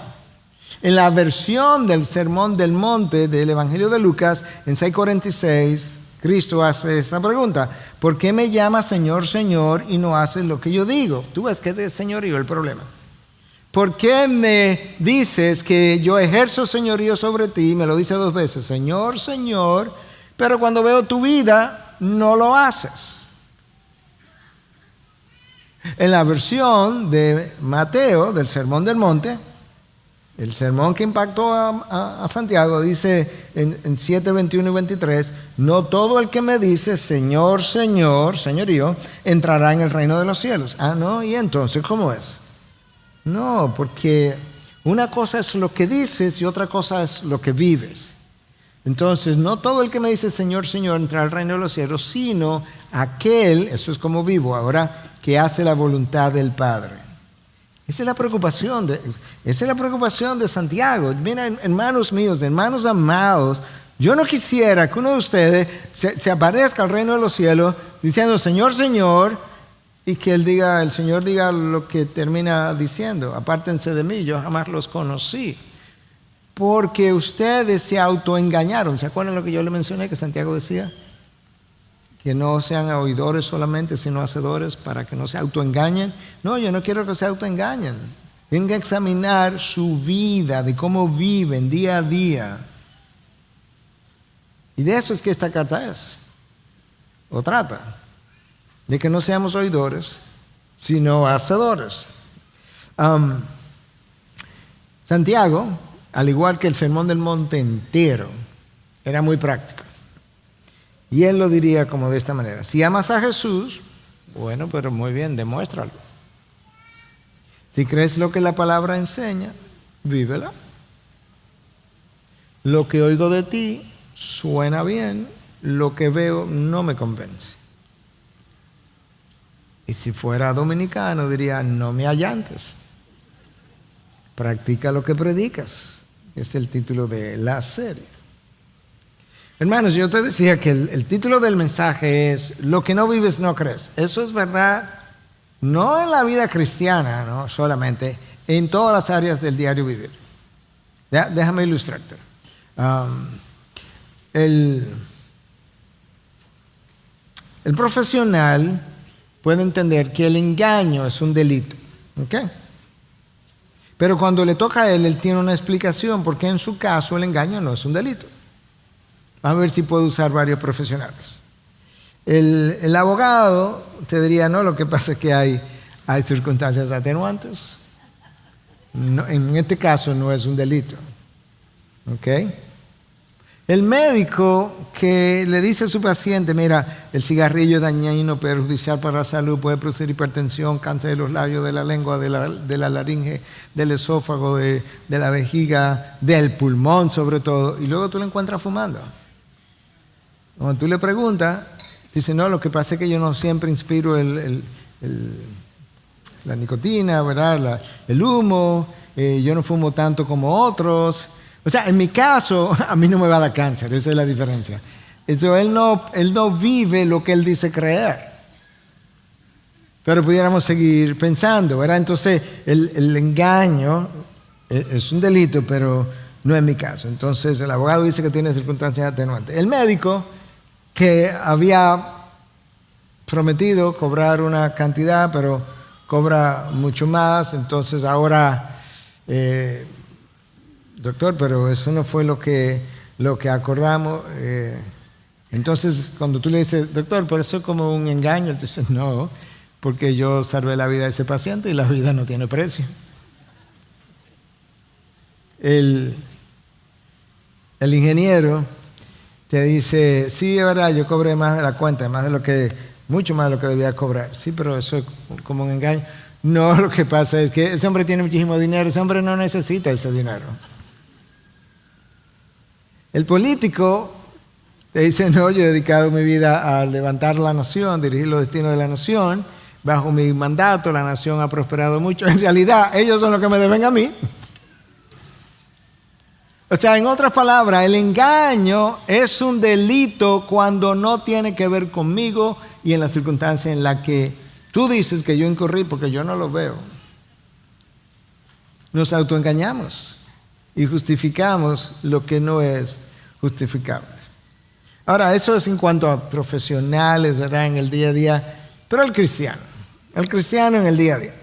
En la versión del Sermón del Monte del Evangelio de Lucas, en 6:46, Cristo hace esta pregunta: ¿por qué me llamas Señor, Señor, y no haces lo que yo digo? Tú ves que es de señorío el problema. ¿Por qué me dices que yo ejerzo señorío sobre ti? Me lo dice 2 veces, Señor, Señor, pero cuando veo tu vida, no lo haces. En la versión de Mateo, del Sermón del Monte, el sermón que impactó a Santiago, dice en 7, 21 y 23, no todo el que me dice, Señor, Señor, señorío, entrará en el reino de los cielos. Ah, no, ¿y entonces cómo es? No, porque una cosa es lo que dices y otra cosa es lo que vives. Entonces, no todo el que me dice Señor, Señor entrará al reino de los cielos, sino aquel, eso es como vivo ahora, que hace la voluntad del Padre. Esa es la preocupación de Santiago. Miren, hermanos míos, hermanos amados, yo no quisiera que uno de ustedes se aparezca al reino de los cielos diciendo Señor, Señor, y que el Señor diga lo que termina diciendo: apártense de mí, yo jamás los conocí. Porque ustedes se autoengañaron. ¿Se acuerdan lo que yo le mencioné que Santiago decía? Que no sean oidores solamente, sino hacedores, para que no se autoengañen. No, yo no quiero que se autoengañen. Tienen que examinar su vida, de cómo viven día a día. Y de eso es que esta carta es, o trata. De que no seamos oidores, sino hacedores. Santiago, al igual que el Sermón del Monte entero, era muy práctico. Y él lo diría como de esta manera: si amas a Jesús, bueno, pero muy bien, demuéstralo. Si crees lo que la palabra enseña, vívela. Lo que oigo de ti suena bien, lo que veo no me convence. Y si fuera dominicano diría, no me allantes. Practica lo que predicas. Es el título de la serie. Hermanos, yo te decía que el título del mensaje es lo que no vives no crees. Eso es verdad, no en la vida cristiana, no solamente, en todas las áreas del diario vivir. Déjame ilustrarte. El profesional puede entender que el engaño es un delito. ¿Ok? Pero cuando le toca a él tiene una explicación porque en su caso el engaño no es un delito. Vamos a ver si puedo usar varios profesionales. El abogado te diría, no, lo que pasa es que hay circunstancias atenuantes. No, en este caso no es un delito. ¿Ok? El médico que le dice a su paciente, mira, el cigarrillo es dañino, perjudicial para la salud, puede producir hipertensión, cáncer de los labios, de la lengua, de la laringe, del esófago, de la vejiga, del pulmón sobre todo, y luego tú lo encuentras fumando. Cuando tú le preguntas, dice, no, lo que pasa es que yo no siempre inspiro la nicotina, ¿verdad? El humo, yo no fumo tanto como otros. O sea, en mi caso, a mí no me va a dar cáncer, esa es la diferencia. Eso, él no vive lo que él dice creer. Pero pudiéramos seguir pensando, ¿verdad? Entonces, el engaño es un delito, pero no es mi caso. Entonces, el abogado dice que tiene circunstancias atenuantes. El médico, que había prometido cobrar una cantidad, pero cobra mucho más, entonces ahora... doctor, pero eso no fue lo que acordamos. Entonces, cuando tú le dices, doctor, pero eso es como un engaño, él dice, no, porque yo salvé la vida de ese paciente y la vida no tiene precio. El ingeniero te dice, sí, es verdad, yo cobré más de la cuenta, mucho más de lo que debía cobrar. Sí, pero eso es como un engaño. No, lo que pasa es que ese hombre tiene muchísimo dinero, ese hombre no necesita ese dinero. El político te dice, no, yo he dedicado mi vida a levantar la nación, dirigir los destinos de la nación, bajo mi mandato la nación ha prosperado mucho. En realidad, ellos son los que me deben a mí. O sea, en otras palabras, el engaño es un delito cuando no tiene que ver conmigo y en las circunstancias en las que tú dices que yo incurrí porque yo no lo veo. Nos autoengañamos y justificamos lo que no es justificable. Ahora, eso es en cuanto a profesionales, ¿verdad? En el día a día, pero el cristiano en el día a día.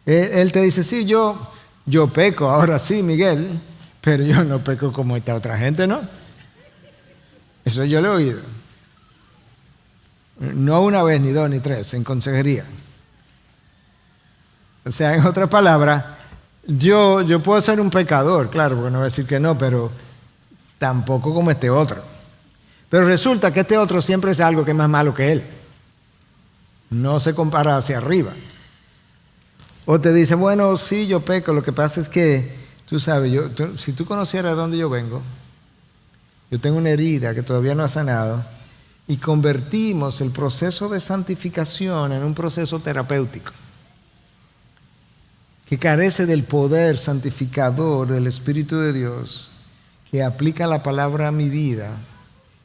Él te dice, sí, yo peco, ahora sí, Miguel, pero yo no peco como esta otra gente, ¿no? Eso yo lo he oído. No una vez, ni dos, ni tres, en consejería. O sea, en otras palabras, yo puedo ser un pecador, claro, porque no voy a decir que no, pero tampoco como este otro. Pero resulta que este otro siempre es algo que es más malo que él. No se compara hacia arriba. O te dice, bueno, sí, yo peco, lo que pasa es que, tú sabes, si tú conocieras de dónde yo vengo, yo tengo una herida que todavía no ha sanado, y convertimos el proceso de santificación en un proceso terapéutico que carece del poder santificador del Espíritu de Dios, que aplica la palabra a mi vida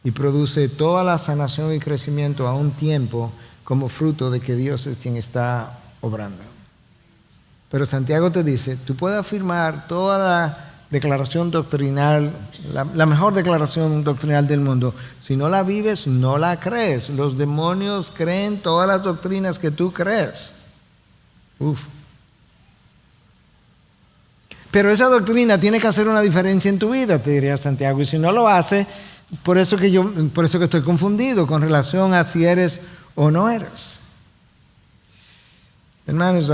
y produce toda la sanación y crecimiento a un tiempo como fruto de que Dios es quien está obrando. Pero Santiago te dice, tú puedes afirmar toda la declaración doctrinal, la mejor declaración doctrinal del mundo. Si no la vives, no la crees. Los demonios creen todas las doctrinas que tú crees. Pero esa doctrina tiene que hacer una diferencia en tu vida, te diría Santiago. Y si no lo hace, por eso que estoy confundido con relación a si eres o no eres. Hermanos,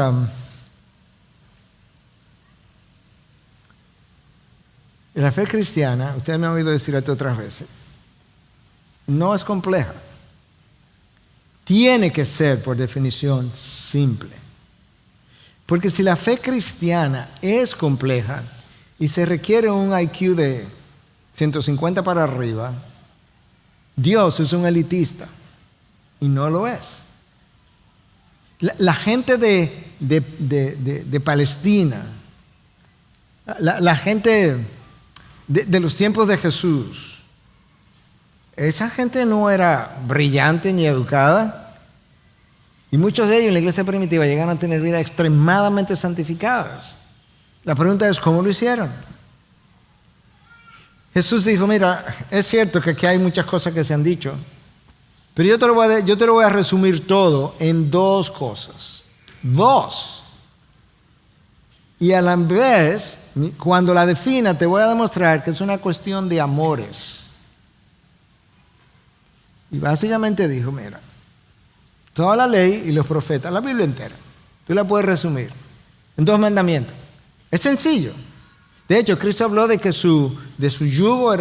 la fe cristiana, ustedes me han oído decir esto otras veces, no es compleja. Tiene que ser, por definición, simple. Porque si la fe cristiana es compleja y se requiere un IQ de 150 para arriba, Dios es un elitista y no lo es. La gente de Palestina, la gente de los tiempos de Jesús, esa gente no era brillante ni educada. Y muchos de ellos en la iglesia primitiva llegaron a tener vidas extremadamente santificadas. La pregunta es, ¿cómo lo hicieron? Jesús dijo, mira, es cierto que aquí hay muchas cosas que se han dicho, pero yo te lo voy a resumir todo en dos cosas. Dos. Y a la vez, cuando la defina, te voy a demostrar que es una cuestión de amores. Y básicamente dijo, mira, toda la ley y los profetas, la Biblia entera, tú la puedes resumir en dos mandamientos. Es sencillo. De hecho, Cristo habló de que su yugo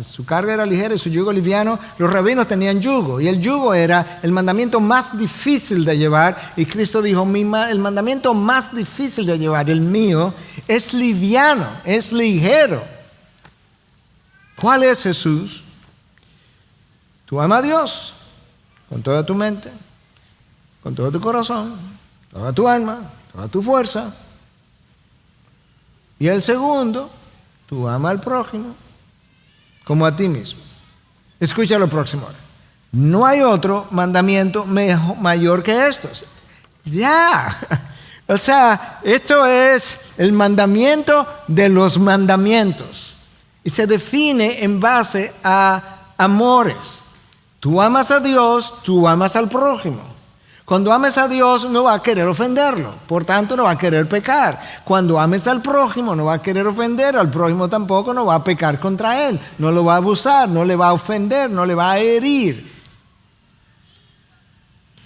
su carga era ligera y su yugo liviano. Los rabinos tenían yugo y el yugo era el mandamiento más difícil de llevar. Y Cristo dijo, el mandamiento más difícil de llevar, el mío, es liviano, es ligero. ¿Cuál es, Jesús? Tú amas a Dios con toda tu mente, con todo tu corazón, toda tu alma, toda tu fuerza. Y el segundo, tú amas al prójimo como a ti mismo. Escucha lo próximo ahora. No hay otro mandamiento mayor que estos. Ya. O sea, esto es el mandamiento de los mandamientos. Y se define en base a amores. Tú amas a Dios, tú amas al prójimo. Cuando ames a Dios no va a querer ofenderlo, por tanto no va a querer pecar. Cuando ames al prójimo no va a querer ofender, al prójimo tampoco, no va a pecar contra él, no lo va a abusar, no le va a ofender, no le va a herir.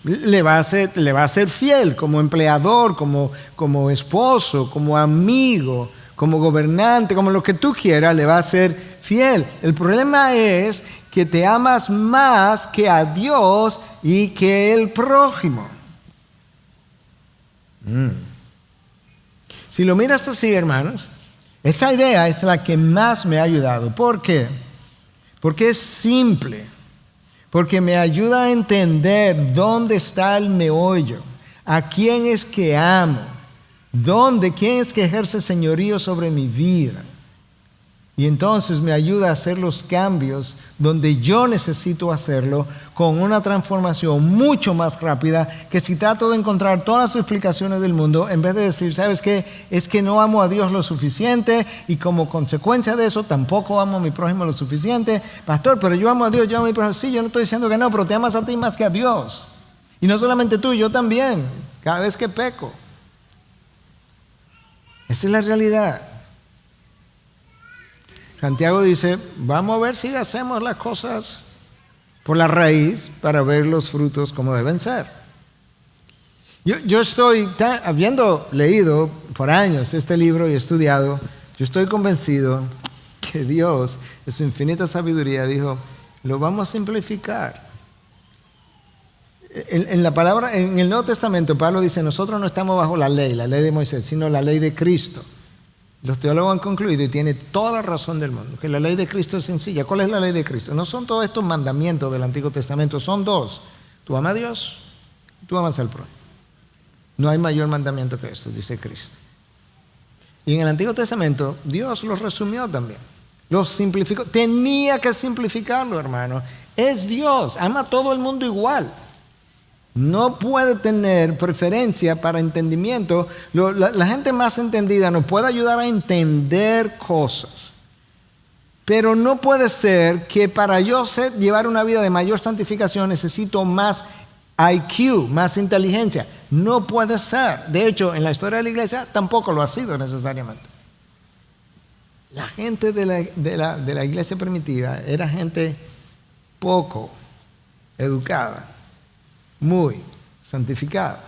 Le va a ser fiel como empleador, como esposo, como amigo, como gobernante, como lo que tú quieras, le va a ser fiel. El problema es que te amas más que a Dios y que el prójimo. Si lo miras así, hermanos, esa idea es la que más me ha ayudado. ¿Por qué? Porque es simple. Porque me ayuda a entender dónde está el meollo, a quién es que amo, quién es que ejerce señorío sobre mi vida. Y entonces me ayuda a hacer los cambios donde yo necesito hacerlo con una transformación mucho más rápida que si trato de encontrar todas las explicaciones del mundo en vez de decir, ¿sabes qué? Es que no amo a Dios lo suficiente y como consecuencia de eso tampoco amo a mi prójimo lo suficiente. Pastor, pero yo amo a Dios, yo amo a mi prójimo. Sí, yo no estoy diciendo que no, pero te amas a ti más que a Dios. Y no solamente tú, yo también, cada vez que peco. Esa es la realidad. Santiago dice, vamos a ver si hacemos las cosas por la raíz para ver los frutos como deben ser. Yo estoy, habiendo leído por años este libro y estudiado, yo estoy convencido que Dios, en su infinita sabiduría, dijo, lo vamos a simplificar. En el Nuevo Testamento, Pablo dice, nosotros no estamos bajo la ley de Moisés, sino la ley de Cristo. Los teólogos han concluido, y tiene toda la razón del mundo, que la ley de Cristo es sencilla. ¿Cuál es la ley de Cristo? No son todos estos mandamientos del Antiguo Testamento, son dos. Tú amas a Dios, tú amas al prójimo. No hay mayor mandamiento que esto, dice Cristo. Y en el Antiguo Testamento, Dios los resumió también. Los simplificó. Tenía que simplificarlo, hermano. Es Dios, ama a todo el mundo igual. No puede tener preferencia para entendimiento. La gente más entendida nos puede ayudar a entender cosas. Pero no puede ser que para yo llevar una vida de mayor santificación necesito más IQ, más inteligencia. No puede ser. De hecho, en la historia de la iglesia tampoco lo ha sido necesariamente. La gente de la iglesia primitiva era gente poco educada, muy santificada.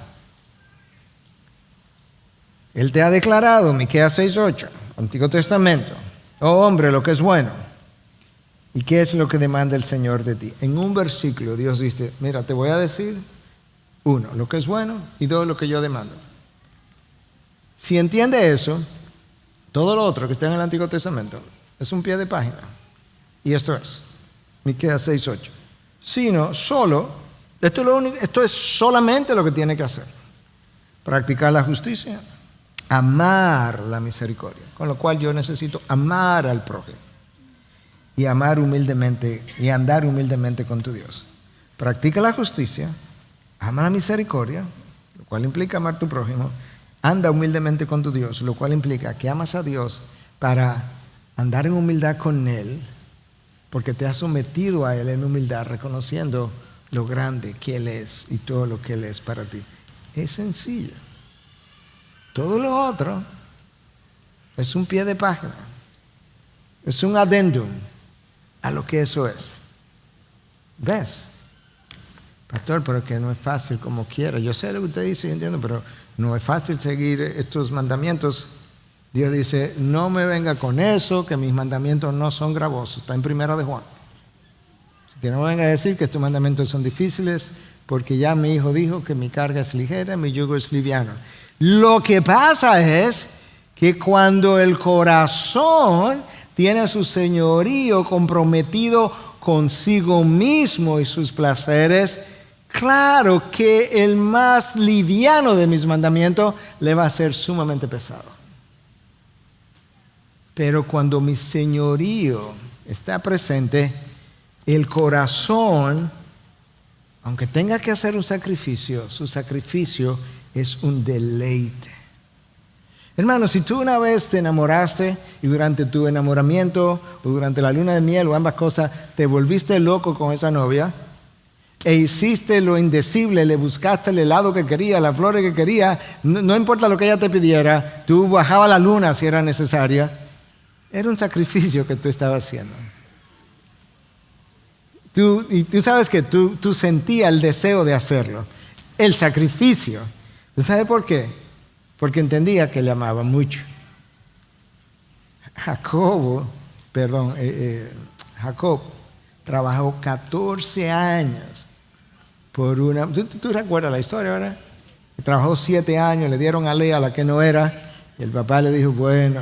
Él te ha declarado, Miqueas 6:8, Antiguo Testamento, oh hombre, lo que es bueno. ¿Y qué es lo que demanda el Señor de ti? En un versículo Dios dice, mira, te voy a decir, 1, lo que es bueno, y 2, lo que yo demando. Si entiende eso, todo lo otro que está en el Antiguo Testamento es un pie de página. Y esto es, Miqueas 6:8. Sino solo, esto es solamente lo que tiene que hacer. Practicar la justicia, amar la misericordia. Con lo cual yo necesito amar al prójimo. Y amar humildemente y andar humildemente con tu Dios. Practica la justicia, ama la misericordia, lo cual implica amar a tu prójimo. Anda humildemente con tu Dios, lo cual implica que amas a Dios para andar en humildad con Él, porque te has sometido a Él en humildad, reconociendo lo grande que Él es y todo lo que Él es para ti. Es sencillo. Todo lo otro es un pie de página, es un adendum a lo que eso es. ¿Ves? Pastor, pero que no es fácil como quiera. Yo sé lo que usted dice, yo entiendo, pero no es fácil seguir estos mandamientos Dios dice, no me venga con eso, que mis mandamientos no son gravosos. Está en 1 de Juan. Así que no venga a decir que tus mandamientos son difíciles, porque ya mi hijo dijo que mi carga es ligera, mi yugo es liviano. Lo que pasa es que cuando el corazón tiene su señorío comprometido consigo mismo y sus placeres, claro que el más liviano de mis mandamientos le va a ser sumamente pesado. Pero cuando mi señorío está presente, el corazón, aunque tenga que hacer un sacrificio, su sacrificio es un deleite. Hermano, si tú una vez te enamoraste y durante tu enamoramiento o durante la luna de miel o ambas cosas te volviste loco con esa novia e hiciste lo indecible, le buscaste el helado que quería, las flores que quería, no importa lo que ella te pidiera, tú bajabas la luna si era necesaria, era un sacrificio que tú estabas haciendo. Y tú sabes que tú sentías el deseo de hacerlo, el sacrificio. ¿Tú sabes por qué? Porque entendía que le amaba mucho. Jacob trabajó 14 años por una... ¿Tú recuerdas la historia, verdad? Trabajó 7 años, le dieron a Lea la que no era, y el papá le dijo, bueno,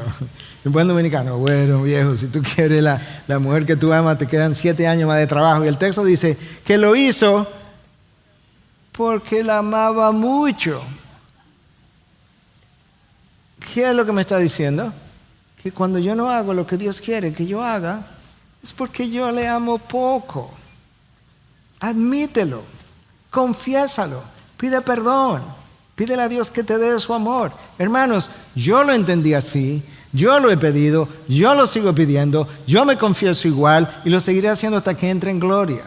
en buen dominicano, bueno, viejo, si tú quieres la mujer que tú amas, te quedan 7 años más de trabajo. Y el texto dice que lo hizo porque la amaba mucho. ¿Qué es lo que me está diciendo? Que cuando yo no hago lo que Dios quiere que yo haga, es porque yo le amo poco. Admítelo, confiésalo, pide perdón, pídele a Dios que te dé su amor. Hermanos, yo lo entendí así, yo lo he pedido, yo lo sigo pidiendo, yo me confieso igual y lo seguiré haciendo hasta que entre en gloria.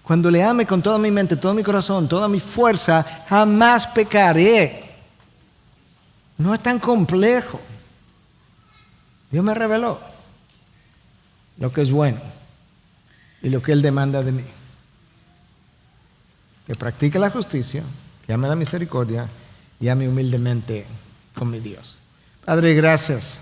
Cuando le ame con toda mi mente, todo mi corazón, toda mi fuerza, jamás pecaré. No es tan complejo. Dios me reveló lo que es bueno y lo que Él demanda de mí. Que practique la justicia, que ame la misericordia y ame humildemente con mi Dios. Padre, gracias.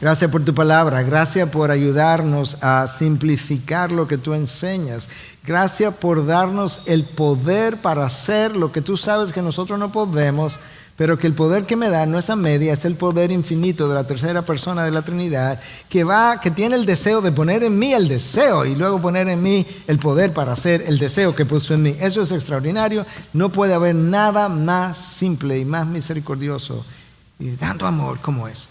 Gracias por tu palabra. Gracias por ayudarnos a simplificar lo que tú enseñas. Gracias por darnos el poder para hacer lo que tú sabes que nosotros no podemos, pero que el poder que me da no es a media, es el poder infinito de la tercera persona de la Trinidad, que tiene el deseo de poner en mí el deseo y luego poner en mí el poder para hacer el deseo que puso en mí. Eso es extraordinario. No puede haber nada más simple y más misericordioso y de tanto amor como eso.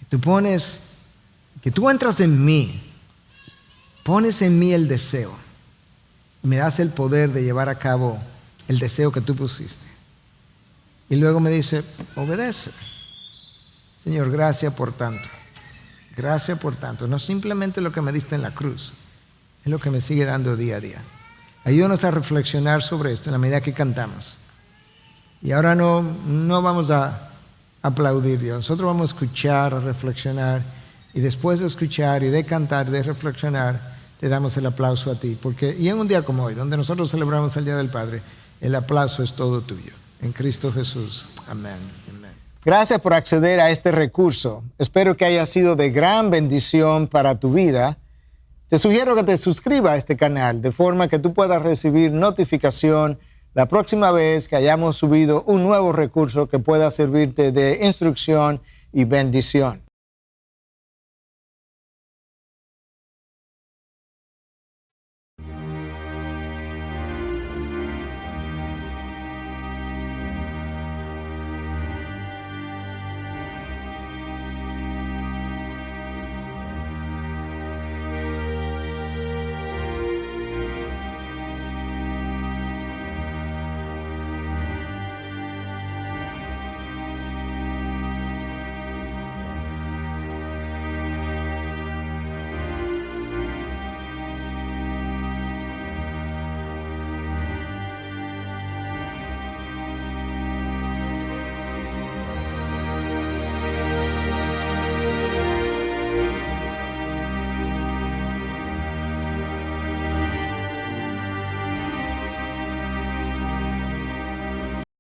Que tú entras en mí, pones en mí el deseo y me das el poder de llevar a cabo el deseo que tú pusiste. Y luego me dice, obedece. Señor, gracias por tanto. Gracias por tanto. No simplemente lo que me diste en la cruz, es lo que me sigue dando día a día. Ayúdanos a reflexionar sobre esto en la medida que cantamos. Y ahora no vamos a aplaudir, Dios. Nosotros vamos a escuchar, a reflexionar. Y después de escuchar y de cantar y de reflexionar, te damos el aplauso a ti. Y en un día como hoy, donde nosotros celebramos el Día del Padre, el aplauso es todo tuyo. En Cristo Jesús. Amén. Amén. Gracias por acceder a este recurso. Espero que haya sido de gran bendición para tu vida. Te sugiero que te suscribas a este canal de forma que tú puedas recibir notificación la próxima vez que hayamos subido un nuevo recurso que pueda servirte de instrucción y bendición.